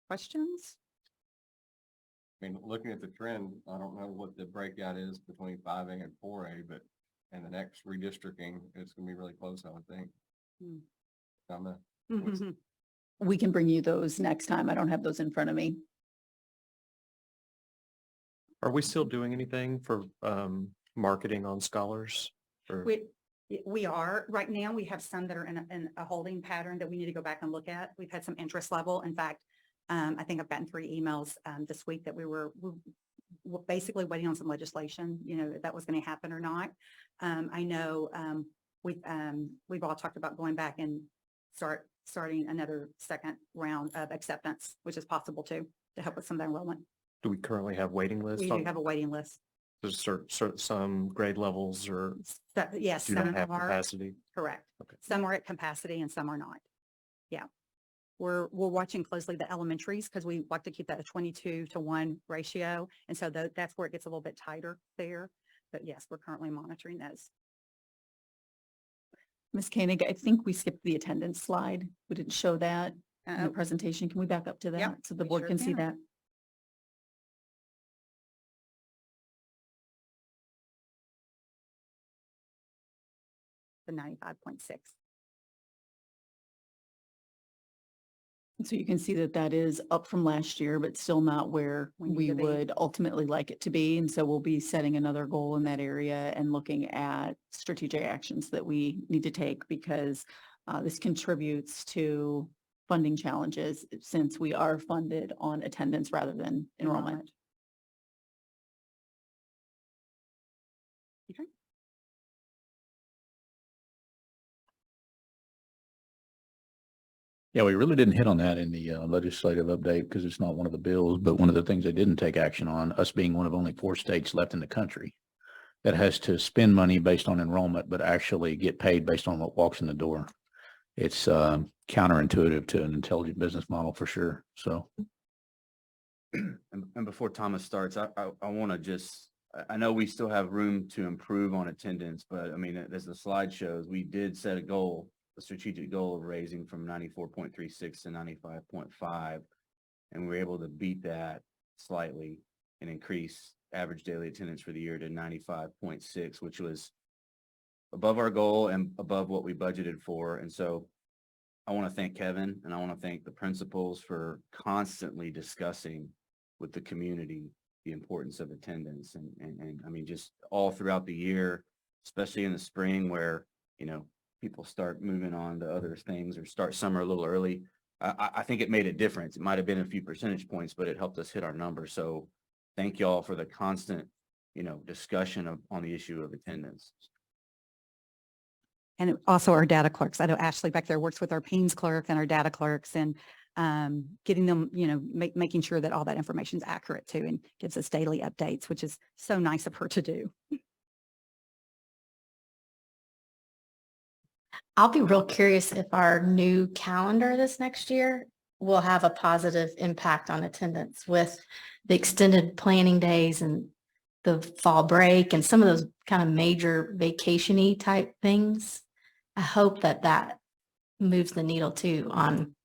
Questions? I mean, looking at the trend, I don't know what the breakout is between 5A and 4A, but in the next redistricting, it's gonna be really close, I would think. We can bring you those next time. I don't have those in front of me. Are we still doing anything for marketing on scholars? Or We are, right now, we have some that are in a holding pattern that we need to go back and look at. We've had some interest level. In fact, I think I've gotten 3 emails this week that we were basically waiting on some legislation, if that was going to happen or not. I know we've all talked about going back and starting another second round of acceptance, which is possible too, to help with some of the enrollment. Do we currently have waiting lists? We do have a waiting list. There's some grade levels or So, yes, do some not have are capacity? correct. Okay. Some are at capacity and some are not. Yeah. We're watching closely the elementaries because we like to keep that a 22-to-1 ratio. And so that's where it gets a little bit tighter there. But yes, we're currently monitoring those. Ms. Koenig, I think we skipped the attendance slide. We didn't show that in the Uh, presentation. Can we back up to that Yep, so the we board sure can see can. that? The 95.6. So you can see that that is up from last year, but still not where We need we to be. would ultimately like it to be. And so we'll be setting another goal in that area and looking at strategic actions that we need to take because this contributes to funding challenges since we are funded on attendance rather than enrollment. Okay. Yeah, we really didn't hit on that in the legislative update because it's not one of the bills, but one of the things they didn't take action on, us being one of only 4 states left in the country that has to spend money based on enrollment, but actually get paid based on what walks in the door. It's counterintuitive to an intelligent business model for sure. So. And before Thomas starts, I want to just, I know we still have room to improve on attendance, but I mean, as the slide shows, we did set a strategic goal of raising from 94.36 to 95.5. And we were able to beat that slightly and increase average daily attendance for the year to 95.6, which was above our goal and above what we budgeted for. And so I want to thank Kevin and I want to thank the principals for constantly discussing with the community the importance of attendance and I mean, just all throughout the year, especially in the spring where, people start moving on to other things or start summer a little early. I think it made a difference. It might have been a few percentage points, but it helped us hit our number. So thank you all for the constant, discussion on the issue of attendance. And also our data clerks. I know Ashley back there works with our Paynes clerk and our data clerks and getting them, making sure that all that information is accurate too and gives us daily updates, which is so nice of her to do. I'll be real curious if our new calendar this next year will have a positive impact on attendance with the extended planning days and the fall break and some of those kind of major vacation-y type things. I hope that moves the needle too on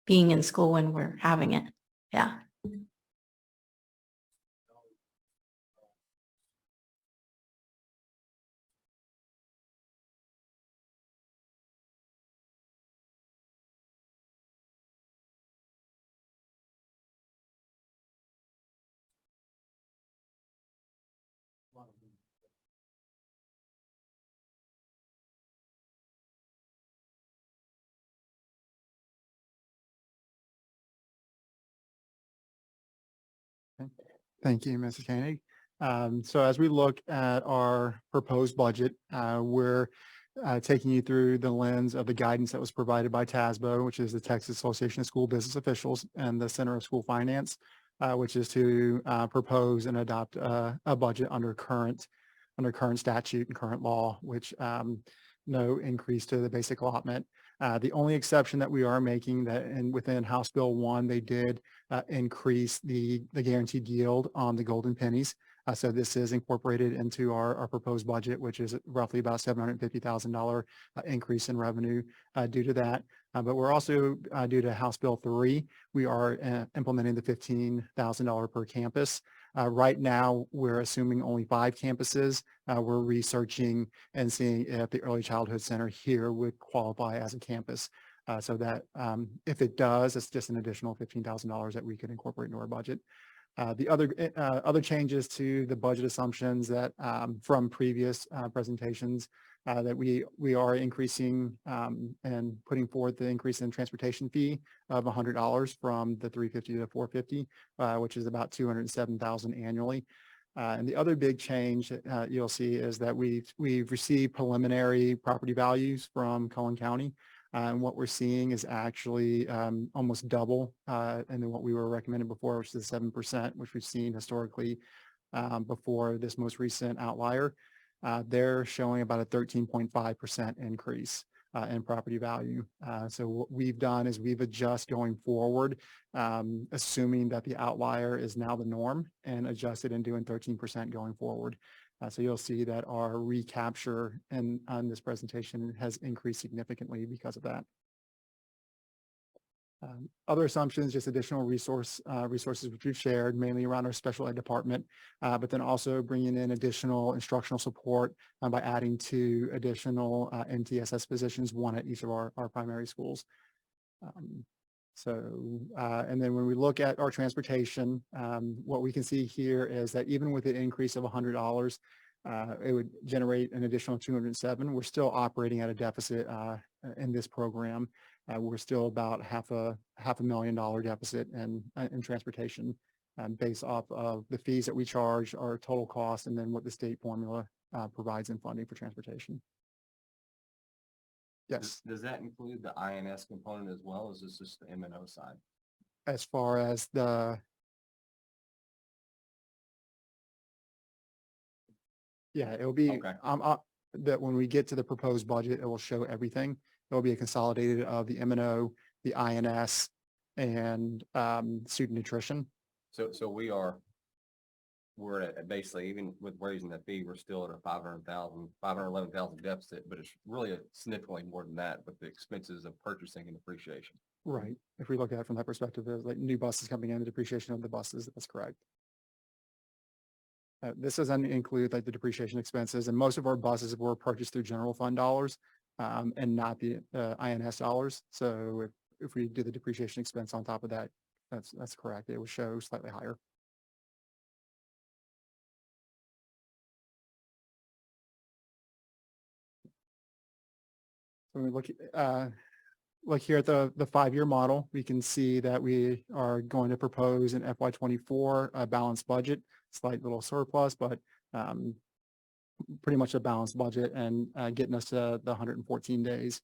being in school when we're having it. Yeah. Thank you, Mrs. Koenig. So as we look at our proposed budget, we're taking you through the lens of the guidance that was provided by TASBO, which is the Texas Association of School Business Officials, and the Center of School Finance, which is to propose and adopt a budget under current statute and current law, which no increase to the basic allotment. The only exception that we are making that within House Bill 1, they did increase the guaranteed yield on the golden pennies. So this is incorporated into our proposed budget, which is roughly about $750,000 increase in revenue due to that. But we're also, due to House Bill 3, we are implementing the $15,000 per campus. Right now, we're assuming only 5 campuses. We're researching and seeing if the Early Childhood Center here would qualify as a campus. So that if it does, it's just an additional $15,000 that we could incorporate into our budget. The other changes to the budget assumptions that from previous presentations, that we are increasing and putting forth the increase in transportation fee of $100 from the 350 to 450, which is about 207,000 annually. And the other big change you'll see is that we've received preliminary property values from Cullen County. And what we're seeing is actually almost double and then what we were recommended before, which is 7%, which we've seen historically before this most recent outlier. They're showing about a 13.5% increase in property value. So what we've done is we've adjusted going forward, assuming that the outlier is now the norm, and adjusted and doing 13% going forward. So you'll see that our recapture on this presentation has increased significantly because of that. Other assumptions, just additional resources which we've shared mainly around our special ed department, but then also bringing in additional instructional support by adding 2 additional MTSS positions, 1 at each of our primary schools. And then when we look at our transportation, what we can see here is that even with the increase of $100, it would generate an additional 207. We're still operating at a deficit in this program. We're still about half a $500,000 deficit in transportation based off of the fees that we charge, our total cost, and then what the state formula provides in funding for transportation. Yes. Does that include the INS component as well, or is this just the M&O side? As far as it'll be, Okay. that when we get to the proposed budget, it will show everything. There'll be a consolidated of the M&O, the INS, and student nutrition. So we're at basically, even with raising the fee, we're still at a 511,000 deficit, but it's really significantly more than that with the expenses of purchasing and depreciation. Right. If we look at it from that perspective, there's like new buses coming in, the depreciation of the buses, that's correct. This doesn't include like the depreciation expenses, and most of our buses were purchased through general fund dollars and not the INS dollars. So if we do the depreciation expense on top of that, that's correct. It will show slightly higher. When we look here at the 5-year model, we can see that we are going to propose an FY24 balanced budget, slight little surplus, but pretty much a balanced budget, and getting us to the 114 days.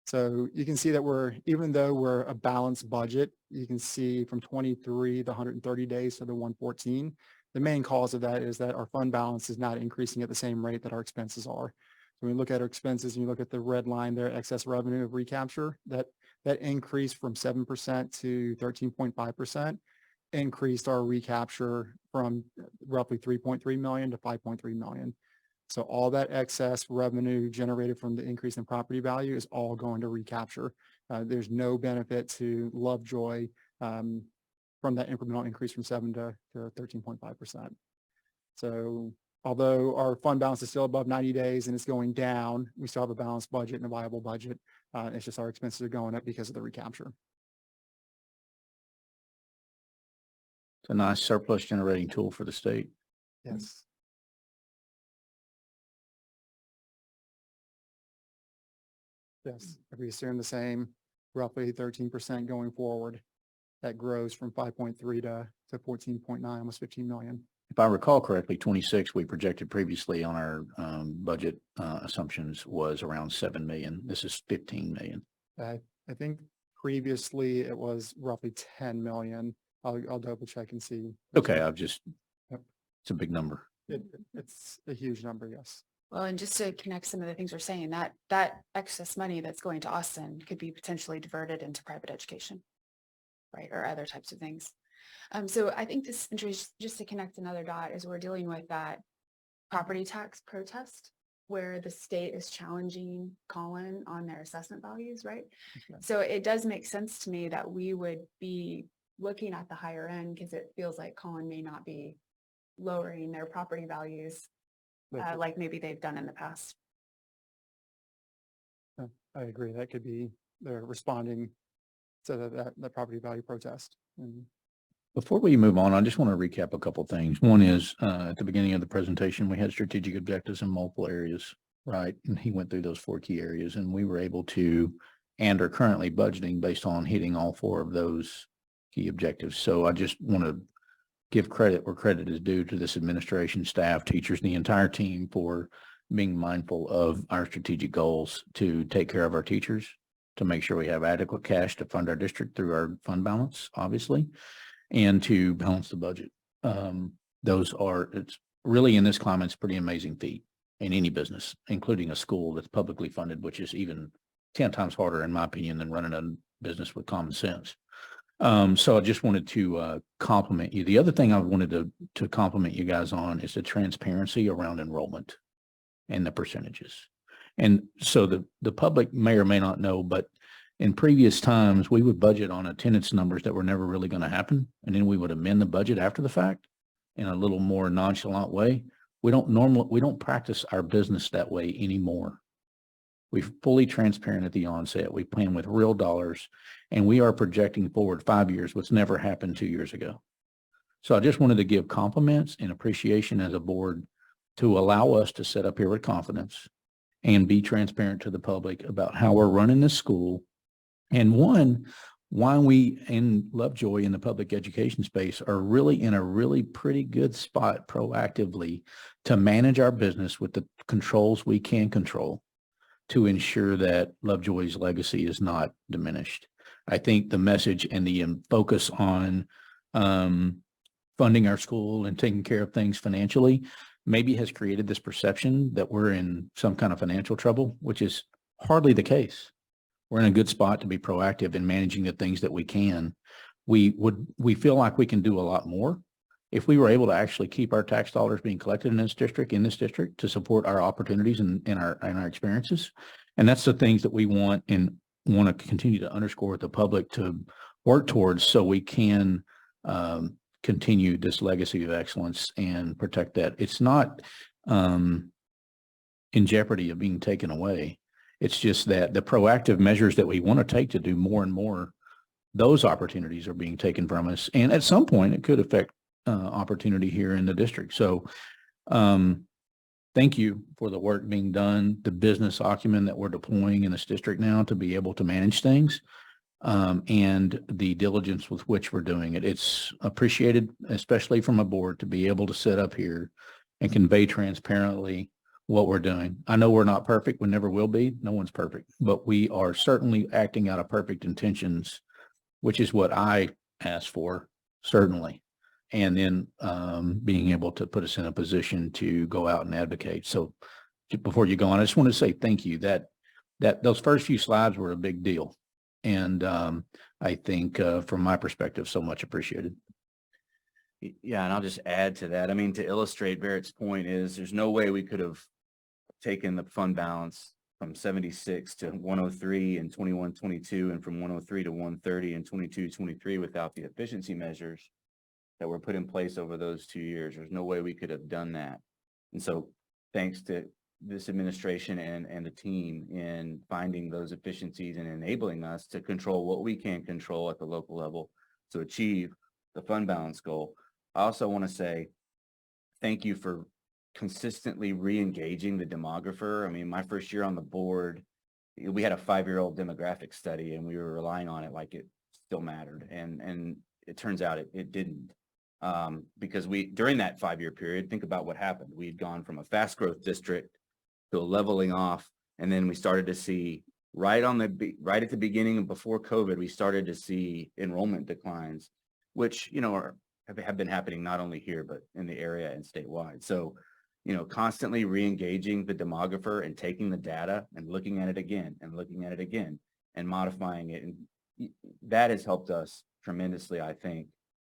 So you can see that even though we're a balanced budget, you can see from 23, the 130 days to the 114. The main cause of that is that our fund balance is not increasing at the same rate that our expenses are. So when we look at our expenses and you look at the red line there, excess revenue of recapture, that increase from 7% to 13.5% increased our recapture from roughly 3.3 million to 5.3 million. So all that excess revenue generated from the increase in property value is all going to recapture. There's no benefit to Lovejoy from that incremental increase from 7 to 13.5%. So although our fund balance is still above 90 days and it's going down, we still have a balanced budget and a viable budget. It's just our expenses are going up because of the recapture. It's a nice surplus generating tool for the state. Yes. Yes, if we assume the same, roughly 13% going forward, that grows from 5.3 to 14.9, almost 15 million. If I recall correctly, 26 we projected previously on our budget assumptions was around 7 million. This is 15 million. I think previously it was roughly 10 million. I'll double check and see. Okay, Yep. It's a big number. It's a huge number, yes. Well, and just to connect some of the things we're saying, that excess money that's going to Austin could be potentially diverted into private education, right? Or other types of things. So I think this, just to connect another dot, is we're dealing with that property tax protest where the state is challenging Cullen on their assessment values, right? Okay. So it does make sense to me that we would be looking at the higher end because it feels like Cullen may not be lowering their property values like maybe they've done in the past. I agree. That could be they're responding to that property value protest. And Before we move on, I just want to recap a couple of things. One is at the beginning of the presentation, we had strategic objectives in multiple areas. right? And he went through those 4 key areas, and we were able to, and are currently budgeting based on hitting all 4 of those key objectives. So I just want to give credit where credit is due to this administration, staff, teachers, the entire team for being mindful of our strategic goals to take care of our teachers, to make sure we have adequate cash to fund our district through our fund balance, obviously, and to balance the budget. It's really, in this climate, it's a pretty amazing feat in any business, including a school that's publicly funded, which is even 10 times harder, in my opinion, than running a business with common sense. So I just wanted to compliment you. The other thing I wanted to compliment you guys on is the transparency around enrollment and the percentages. And so the public may or may not know, but in previous times, we would budget on attendance numbers that were never really going to happen. And then we would amend the budget after the fact in a little more nonchalant way. We don't practice our business that way anymore. We're fully transparent at the onset. We plan with real dollars, and we are projecting forward 5 years, which never happened 2 years ago. So I just wanted to give compliments and appreciation as a board to allow us to sit up here with confidence and be transparent to the public about how we're running this school. And why we in Lovejoy in the public education space are really in a really pretty good spot proactively to manage our business with the controls we can control to ensure that Lovejoy's legacy is not diminished. I think the message and the focus on funding our school and taking care of things financially maybe has created this perception that we're in some kind of financial trouble, which is hardly the case. We're in a good spot to be proactive in managing the things that we can. We feel like we can do a lot more if we were able to actually keep our tax dollars being collected in this district to support our opportunities and our experiences. And that's the things that we want and want to continue to underscore with the public to work towards, so we can continue this legacy of excellence and protect that. It's not in jeopardy of being taken away. It's just that the proactive measures that we want to take to do more and more, those opportunities are being taken from us. And at some point, it could affect opportunity here in the district. So thank you for the work being done, the business acumen that we're deploying in this district now to be able to manage things, and the diligence with which we're doing it. It's appreciated, especially from a board, to be able to sit up here and convey transparently what we're doing. I know we're not perfect. We never will be. No one's perfect, but we are certainly acting out of perfect intentions, which is what I asked for, certainly. And then being able to put us in a position to go out and advocate. So before you go on, I just want to say thank you. That those first few slides were a big deal. And I think from my perspective, so much appreciated. Yeah, and I'll just add to that. I mean, to illustrate Barrett's point is there's no way we could have taken the fund balance from 76 to 103 in 21-22 and from 103 to 130 in 22-23 without the efficiency measures that were put in place over those 2 years. There's no way we could have done that. And so thanks to this administration and the team in finding those efficiencies and enabling us to control what we can control at the local level to achieve the fund balance goal. I also want to say thank you for consistently re-engaging the demographer. I mean, my first year on the board, we had a 5-year-old demographic study and we were relying on it like it still mattered. And it turns out it didn't. Because during that 5-year period, think about what happened. We'd gone from a fast growth district to a leveling off. And then we started to see right at the beginning and before COVID, we started to see enrollment declines, which, have been happening not only here, but in the area and statewide. So, constantly re-engaging the demographer and taking the data and looking at it again and modifying it. And that has helped us tremendously, I think,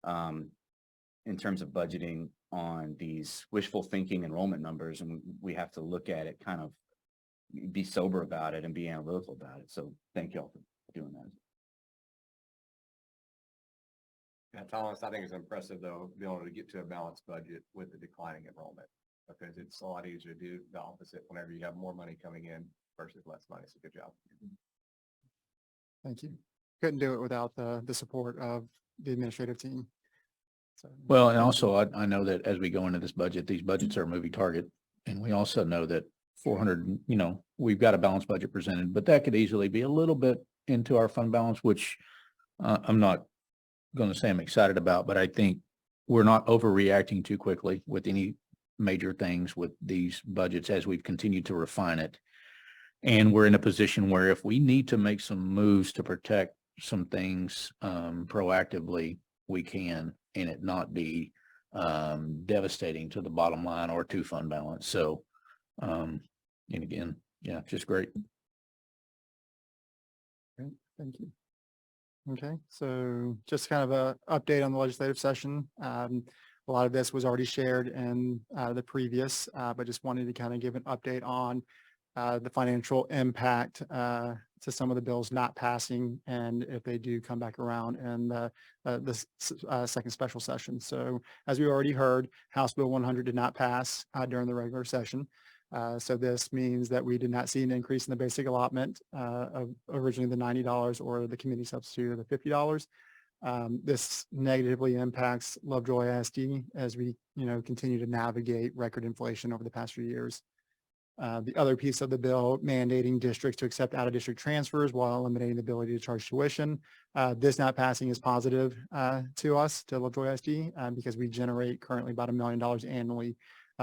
in terms of budgeting on these wishful thinking enrollment numbers. And we have to look at it, kind of be sober about it and be analytical about it. So thank you all for doing that. Yeah, Thomas, I think it's impressive though, being able to get to a balanced budget with the declining enrollment, because it's a lot easier to do the opposite whenever you have more money coming in versus less money. So good job. Thank you. Couldn't do it without the support of the administrative team. So, Well, and also I know that as we go into this budget, these budgets are a moving target. And we also know that 400, we've got a balanced budget presented, but that could easily be a little bit into our fund balance, which I'm not going to say I'm excited about, but I think we're not overreacting too quickly with any major things with these budgets as we've continued to refine it. And we're in a position where if we need to make some moves to protect some things proactively, we can, and it not be devastating to the bottom line or to fund balance. So, and again, yeah, just great. Great, thank you. Okay, so just kind of a update on the legislative session. A lot of this was already shared in the previous, but just wanted to kind of give an update on the financial impact to some of the bills not passing, and if they do come back around in the second special session. So as we already heard, House Bill 100 did not pass during the regular session. So this means that we did not see an increase in the basic allotment of originally the $90 or the community substitute of the $50. This negatively impacts Lovejoy ISD as we, continue to navigate record inflation over the past few years. The other piece of the bill mandating districts to accept out-of-district transfers while eliminating the ability to charge tuition. This not passing is positive to us, to Lovejoy ISD, because we generate currently about $1 million annually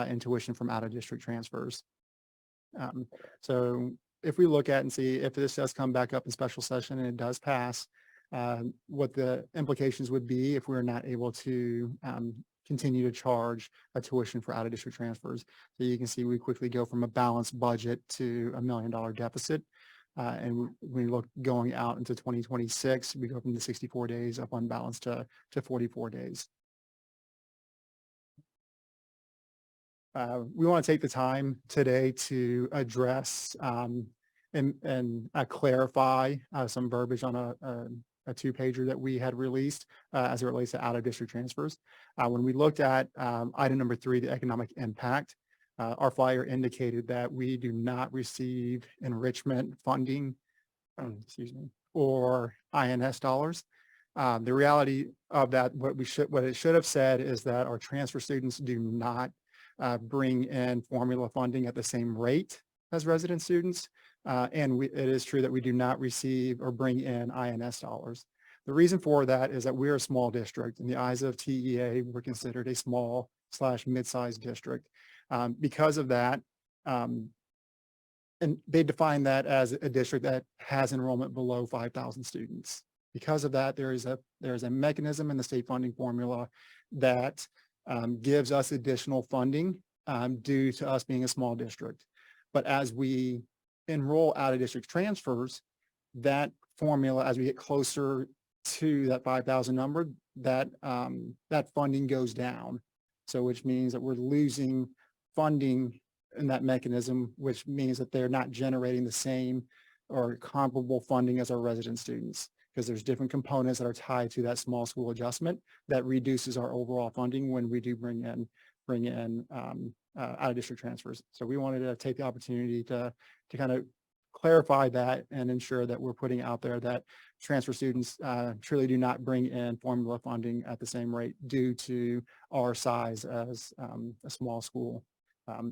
in tuition from out-of-district transfers. So if we look at and see if this does come back up in special session and it does pass, what the implications would be if we're not able to continue to charge a tuition for out-of-district transfers. So you can see we quickly go from a balanced budget to $1 million deficit. And when we look going out into 2026, we go from the 64 days of unbalanced to 44 days. We want to take the time today to address and clarify some verbiage on a two-pager that we had released as it relates to out-of-district transfers. When we looked at item number 3, the economic impact, our flyer indicated that we do not receive enrichment funding, or INS dollars. The reality of that, what it should have said is that our transfer students do not bring in formula funding at the same rate as resident students. And it is true that we do not receive or bring in INS dollars. The reason for that is that we're a small district. In the eyes of TEA, we're considered a small/mid-sized district. Because of that, and they define that as a district that has enrollment below 5,000 students. Because of that, there is a mechanism in the state funding formula that gives us additional funding due to us being a small district. But as we enroll out-of-district transfers, that formula, as we get closer to that 5,000 number, that funding goes down. So which means that we're losing funding in that mechanism, which means that they're not generating the same or comparable funding as our resident students, because there's different components that are tied to that small school adjustment that reduces our overall funding when we do bring in out-of-district transfers. So we wanted to take the opportunity to kind of clarify that and ensure that we're putting out there that transfer students truly do not bring in formula funding at the same rate due to our size as a small school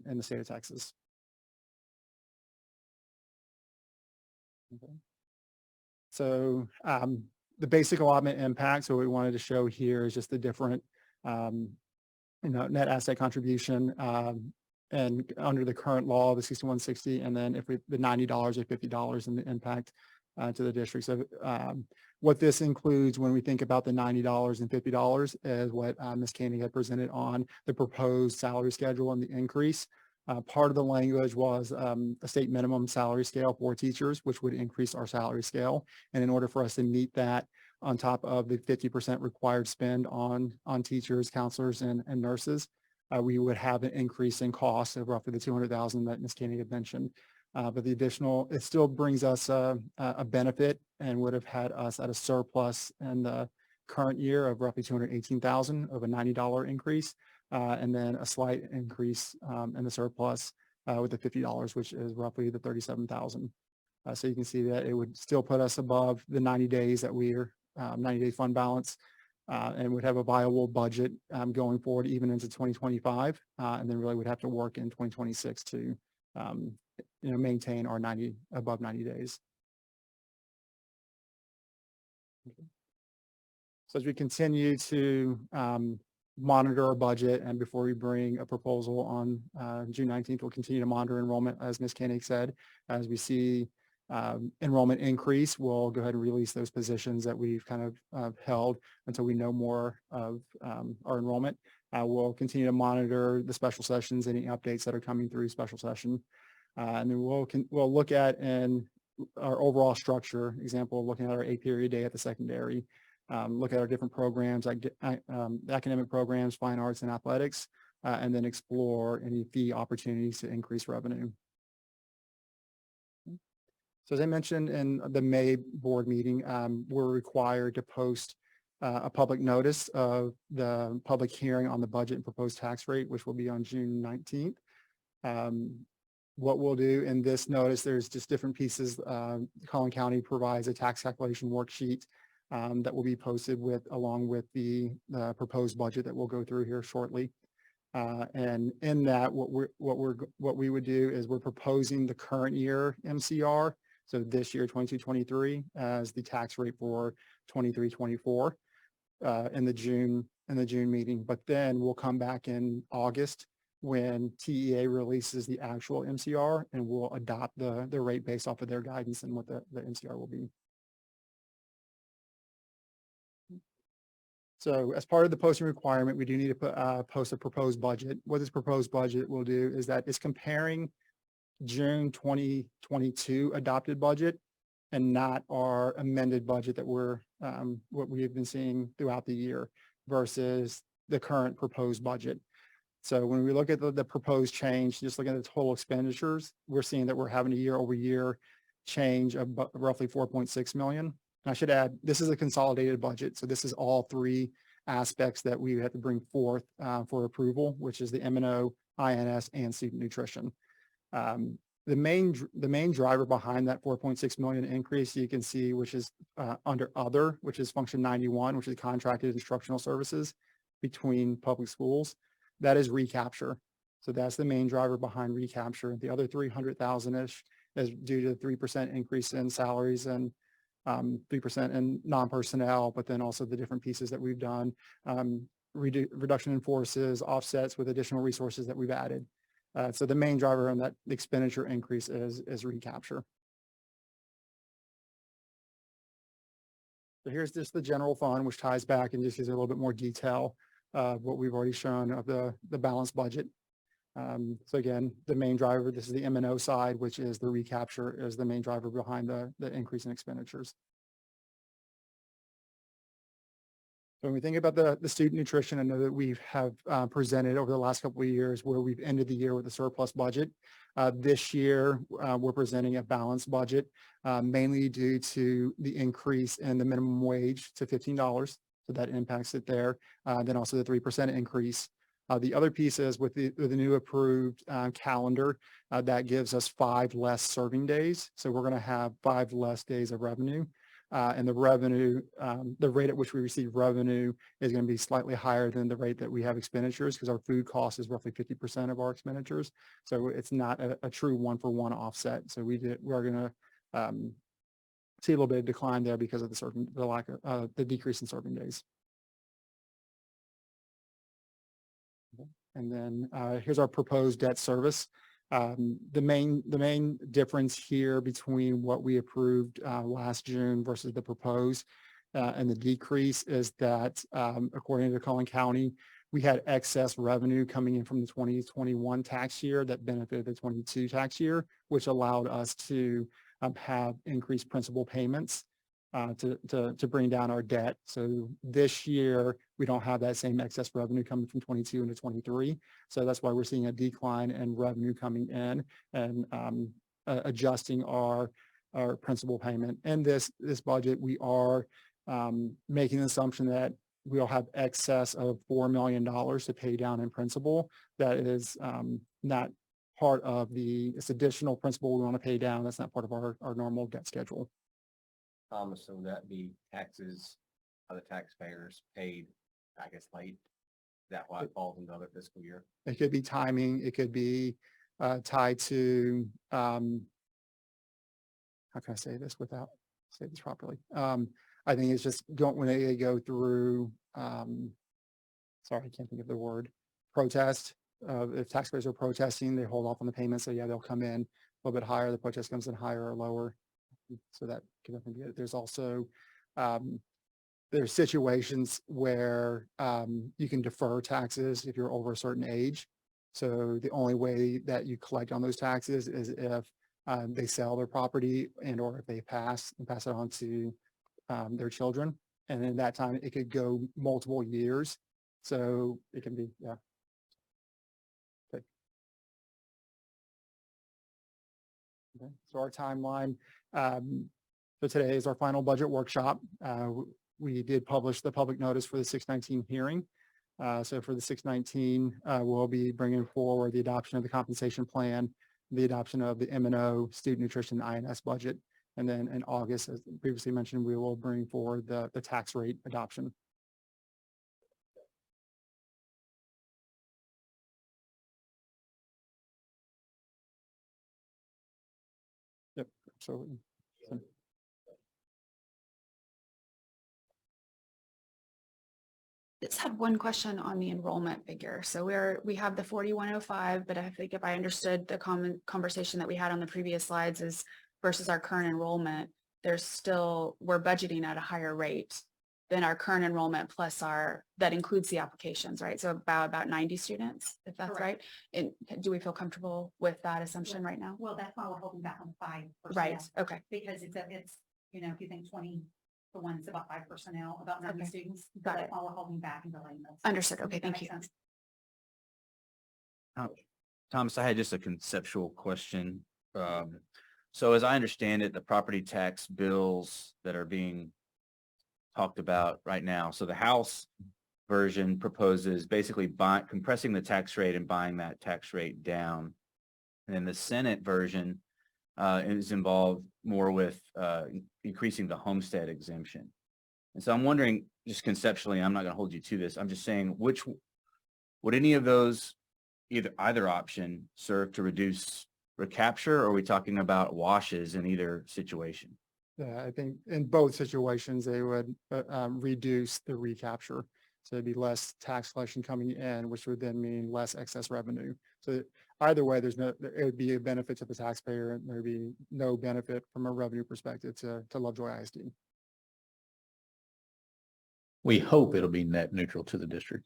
in the state of Texas. Okay. So the basic allotment impact, so what we wanted to show here is just the different net asset contribution and under the current law, the 6160, and then if the $90 or $50 and the impact to the district. So what this includes when we think about the $90 and $50 is what Ms. Koenig had presented on the proposed salary schedule and the increase. Part of the language was a state minimum salary scale for teachers, which would increase our salary scale. And in order for us to meet that, on top of the 50% required spend on teachers, counselors, and nurses, we would have an increase in cost of roughly the $200,000 that Ms. Koenig had mentioned. But the additional, it still brings us a benefit and would have had us at a surplus in the current year of roughly $218,000 of a $90 increase, and then a slight increase in the surplus with the $50, which is roughly the $37,000. So you can see that it would still put us above the 90 days that we're 90-day fund balance, and would have a viable budget going forward even into 2025, and then really would have to work in 2026 to maintain our above 90 days. So as we continue to monitor our budget, and before we bring a proposal on June 19th, we'll continue to monitor enrollment, as Ms. Koenig said. As we see enrollment increase, we'll go ahead and release those positions that we've kind of held until we know more of our enrollment. We'll continue to monitor the special sessions, any updates that are coming through special session. And then we'll look at in our overall structure, example, looking at our 8-period day at the secondary, look at our different programs, like academic programs, fine arts, and athletics, and then explore any fee opportunities to increase revenue. So as I mentioned in the May board meeting, we're required to post a public notice of the public hearing on the budget and proposed tax rate, which will be on June 19th. What we'll do in this notice, there's just different pieces. Collin County provides a tax calculation worksheet that will be posted along with the proposed budget that we'll go through here shortly. And in that, what we would do is we're proposing the current year MCR, so this year 22-23, as the tax rate for 23-24 in the June meeting. But then we'll come back in August when TEA releases the actual MCR, and we'll adopt the rate based off of their guidance and what the MCR will be. So as part of the posting requirement, we do need to post a proposed budget. What this proposed budget will do is that it's comparing June 2022 adopted budget and not our amended budget that what we have been seeing throughout the year versus the current proposed budget. So when we look at the proposed change, just looking at the total expenditures, we're seeing that we're having a year-over-year change of roughly 4.6 million. And I should add, this is a consolidated budget. So this is all three aspects that we have to bring forth for approval, which is the M&O, INS, and student nutrition. The main driver behind that 4.6 million increase, you can see, which is under other, which is function 91, which is contracted instructional services between public schools. That is recapture. So that's the main driver behind recapture. The other 300,000-ish is due to the 3% increase in salaries and 3% in non-personnel, but then also the different pieces that we've done, reduction in forces, offsets with additional resources that we've added. So the main driver on that expenditure increase is recapture. So here's just the general fund, which ties back and just gives a little bit more detail of what we've already shown of the balanced budget. So again, the main driver, this is the M&O side, which is the recapture, is the main driver behind the increase in expenditures. So when we think about the student nutrition, I know that we have presented over the last couple of years where we've ended the year with a surplus budget. This year, we're presenting a balanced budget, mainly due to the increase in the minimum wage to $15. So that impacts it there. Then also the 3% increase. The other piece is with the new approved calendar, that gives us 5 less serving days. So we're going to have 5 less days of revenue. And the revenue, the rate at which we receive revenue is going to be slightly higher than the rate that we have expenditures, because our food cost is roughly 50% of our expenditures. So it's not a true one-for-one offset. So we're going to see a little bit of decline there because of the decrease in serving days. And then here's our proposed debt service. The main difference here between what we approved last June versus the proposed and the decrease is that according to Collin County, we had excess revenue coming in from the 2021 tax year that benefited the 22 tax year, which allowed us to have increased principal payments to bring down our debt. So this year, we don't have that same excess revenue coming from 22 into 23. So that's why we're seeing a decline in revenue coming in and adjusting our principal payment. In this budget, we are making the assumption that we'll have excess of $4 million to pay down in principal. That is not part of it's additional principal we want to pay down. That's not part of our normal debt schedule. Thomas, so that be taxes of the taxpayers paid, I guess, late? Is that why it falls into other fiscal year? It could be timing. It could be tied to, how can I say this without say this properly? I think it's just when they go through, sorry, I can't think of the word, protest. If taxpayers are protesting, they hold off on the payment. So yeah, they'll come in a little bit higher. The protest comes in higher or lower. So that could definitely be it. There's also, there's situations where you can defer taxes if you're over a certain age. So the only way that you collect on those taxes is if they sell their property and or if they pass it on to their children. And in that time, it could go multiple years. So it can be, yeah. Okay. Okay. So our timeline, so today is our final budget workshop. We did publish the public notice for the 619 hearing. So for the 619, we'll be bringing forward the adoption of the compensation plan, the adoption of the M&O student nutrition INS budget. And then in August, as previously mentioned, we will bring forward the tax rate adoption. Yep, absolutely. So, Just had one question on the enrollment figure. So we have the 4105, but I think if I understood the conversation that we had on the previous slides is versus our current enrollment, we're budgeting at a higher rate than our current enrollment plus that includes the applications, right? So about 90 students, if that's right. And do we feel comfortable with that assumption right now? Well, that's why we're holding back on 5 Right, okay. because it's, if you think 20 for one, it's about 5 personnel, about 90 Okay. students. Got That's it. why we're holding back and delaying those. Understood. Okay, Does that thank make you. sense? Thomas, I had just a conceptual question. So as I understand it, the property tax bills that are being talked about right now, so the House version proposes basically compressing the tax rate and buying that tax rate down. And then the Senate version is involved more with increasing the homestead exemption. And so I'm wondering, just conceptually, I'm not going to hold you to this. I'm just saying, would any of those, either option serve to reduce recapture, or are we talking about washes in either situation? yeah, I think in both situations, they would reduce the recapture. So it'd be less tax collection coming in, which would then mean less excess revenue. So either way, it would be a benefit to the taxpayer and there'd be no benefit from a revenue perspective to Lovejoy ISD. We hope it'll be net neutral to the district.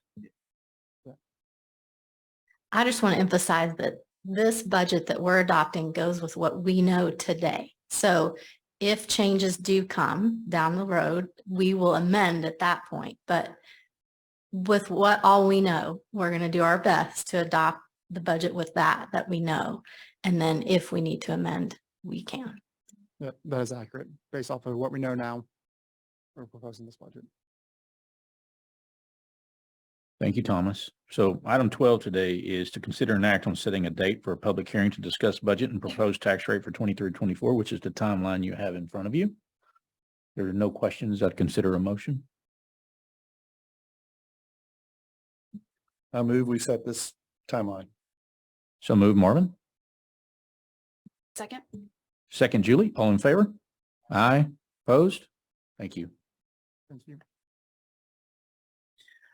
I just want to emphasize that this budget that we're adopting goes with what we know today. So if changes do come down the road, we will amend at that point. But with all we know, we're going to do our best to adopt the budget with that we know. And then if we need to amend, we can. Yeah, that is accurate. Based off of what we know now, we're proposing this budget. Thank you, Thomas. So item 12 today is to consider an act on setting a date for a public hearing to discuss budget and proposed tax rate for 23-24, which is the timeline you have in front of you. There are no questions. I'd consider a motion. I move we set this timeline. So move, Marvin. Second? Second, Julie. All in favor? Aye. Opposed? Thank you. Thank you.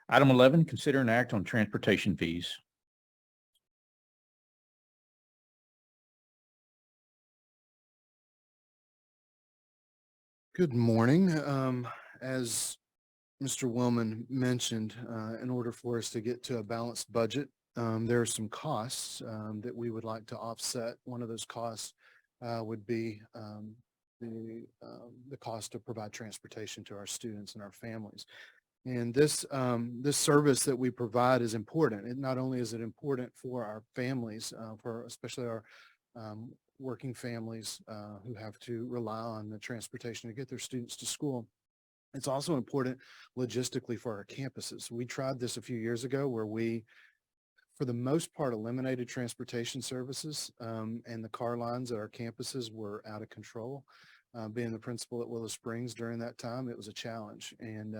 Item 11, consider an act on transportation fees. Good morning. As Mr. Wellman mentioned, in order for us to get to a balanced budget, there are some costs that we would like to offset. One of those costs would be the cost to provide transportation to our students and our families. And this service that we provide is important. It not only is it important for our families, for especially our working families who have to rely on the transportation to get their students to school. It's also important logistically for our campuses. We tried this a few years ago where we, for the most part, eliminated transportation services and the car lines at our campuses were out of control. being the principal at Willow Springs during that time, it was a challenge. And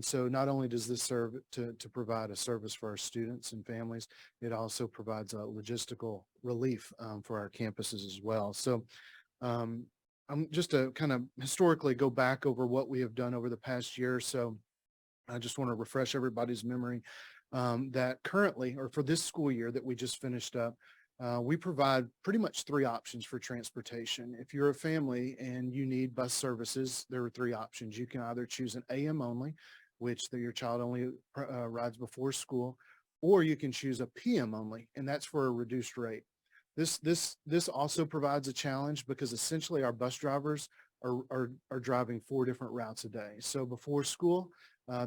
so not only does this serve to provide a service for our students and families, it also provides a logistical relief for our campuses as well. So I'm just to kind of historically go back over what we have done over the past year or so. I just want to refresh everybody's memory that currently, or for this school year that we just finished up, we provide pretty much 3 options for transportation. If you're a family and you need bus services, there are 3 options. You can either choose an AM only, which your child only rides before school, or you can choose a PM only, and that's for a reduced rate. This also provides a challenge because essentially our bus drivers are driving 4 different routes a day. So before school,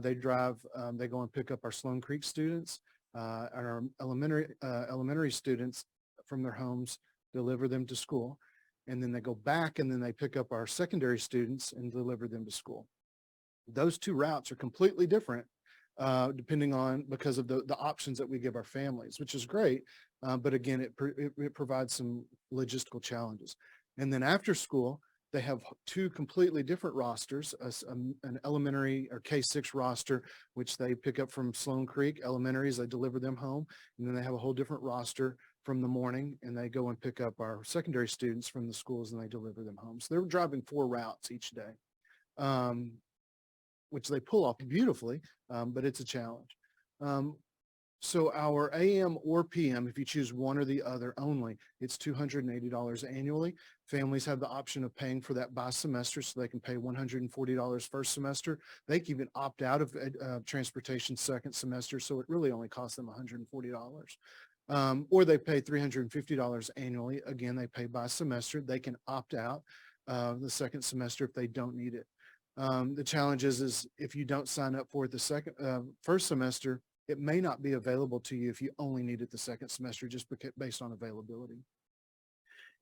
they go and pick up our Sloan Creek students, and our elementary students from their homes, deliver them to school. And then they go back and then they pick up our secondary students and deliver them to school. Those 2 routes are completely different, depending on, because of the options that we give our families, which is great. But again, it provides some logistical challenges. And then after school, they have 2 completely different rosters, an elementary or K-6 roster, which they pick up from Sloan Creek Elementaries, they deliver them home. And then they have a whole different roster from the morning, and they go and pick up our secondary students from the schools and they deliver them home. So they're driving 4 routes each day, which they pull off beautifully, but it's a challenge. So our AM or PM, if you choose one or the other only, it's $280 annually. Families have the option of paying for that by semester, so they can pay $140 first semester. They can even opt out of transportation second semester, so it really only costs them $140. Or they pay $350 annually. Again, they pay by semester. They can opt out the second semester if they don't need it. The challenge is if you don't sign up for it the first semester, it may not be available to you if you only need it the second semester, just based on availability.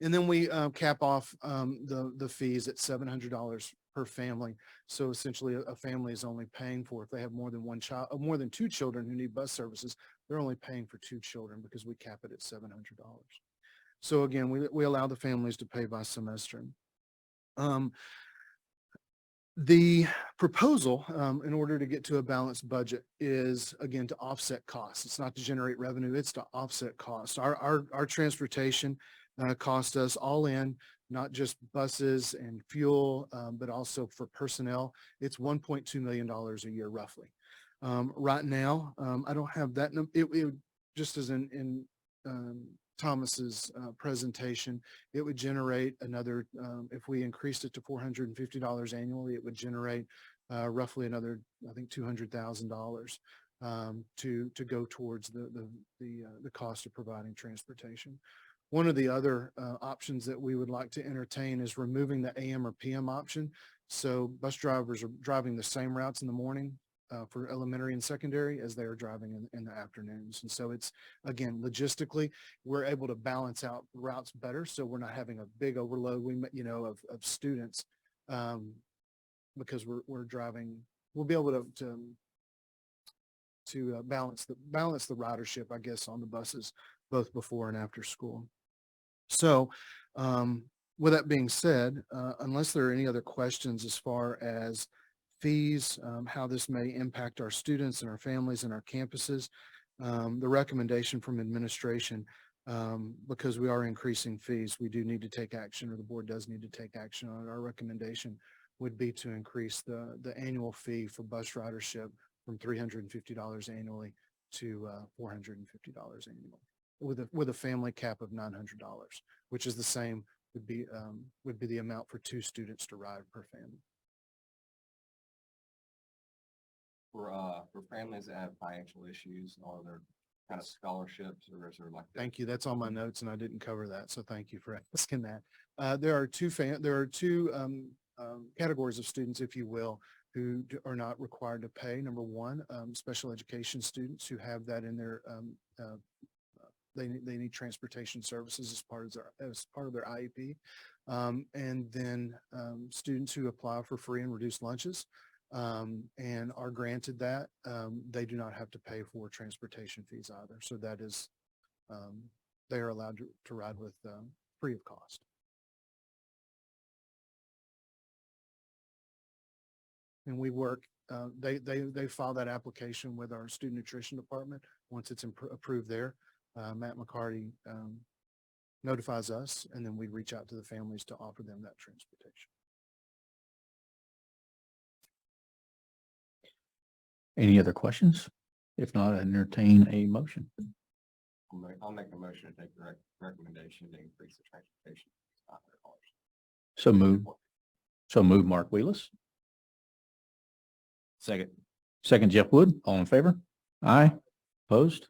And then we cap off the fees at $700 per family. So essentially a family is only paying for, if they have more than 1 child, more than 2 children who need bus services, they're only paying for 2 children because we cap it at $700. So again, we allow the families to pay by semester. The proposal, in order to get to a balanced budget, is again to offset costs. It's not to generate revenue, it's to offset costs. Our transportation cost us all in, not just buses and fuel, but also for personnel. It's $1.2 million a year roughly. Right now, I don't have that. It just as in Thomas's presentation, it would generate another, if we increased it to $450 annually, it would generate roughly another, I think, $200,000 to go towards the cost of providing transportation. One of the other options that we would like to entertain is removing the AM or PM option. So bus drivers are driving the same routes in the morning for elementary and secondary as they are driving in the afternoons. And so it's, again, logistically, we're able to balance out routes better. So we're not having a big overload, of students because we're driving, we'll be able to balance the ridership, I guess, on the buses, both before and after school. So with that being said, unless there are any other questions as far as fees, how this may impact our students and our families and our campuses, the recommendation from administration, because we are increasing fees, we do need to take action, or the board does need to take action on it. Our recommendation would be to increase the annual fee for bus ridership from $350 annually to $450 annually, with a family cap of $900, which is the same, would be the amount for 2 students to ride per family. For families that have financial issues, are there kind of scholarships, or is there like that? Thank you. That's on my notes and I didn't cover that. So thank you for asking that. There are two categories of students, if you will, who are not required to pay. Number one, special education students who have that in their, they need transportation services as part of their IEP. And then students who apply for free and reduced lunches and are granted that, they do not have to pay for transportation fees either. So that is, they are allowed to ride with free of cost. And we work, they file that application with our student nutrition department. Once it's approved there, Matt McCarty notifies us, and then we reach out to the families to offer them that transportation. Any other questions? If not, I entertain a motion. I'll make a motion to take the recommendation to increase the transportation. So move. So move Mark Wheelis. Second. Second Jeff Wood. All in favor? Aye. Opposed?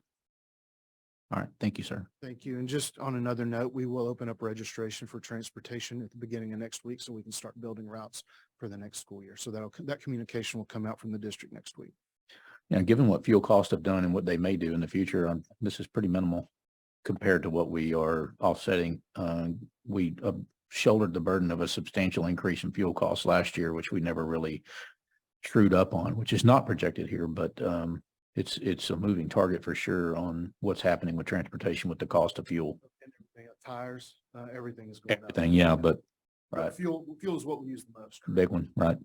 All right. Thank you, sir. Thank you. And just on another note, we will open up registration for transportation at the beginning of next week so we can start building routes for the next school year. So that communication will come out from the district next week. Yeah, given what fuel costs have done and what they may do in the future, this is pretty minimal compared to what we are offsetting. We shouldered the burden of a substantial increase in fuel costs last year, which we never really trued up on, which is not projected here, but it's a moving target for sure on what's happening with transportation with the cost of fuel. Tires, everything is going up. Everything, yeah, but right, Fuel is what we use the most. big one, right?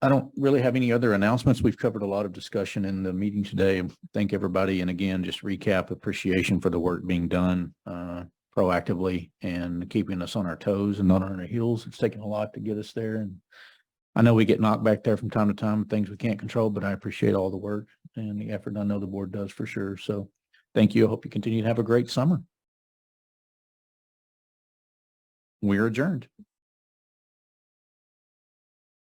I don't really have any other announcements. We've covered a lot of discussion in the meeting today. Thank everybody. And again, just recap, appreciation for the work being done proactively and keeping us on our toes and not on our heels. It's taken a lot to get us there. And I know we get knocked back there from time to time, things we can't control, but I appreciate all the work and the effort I know the board does for sure. So thank you. I hope you continue to have a great summer. We're adjourned.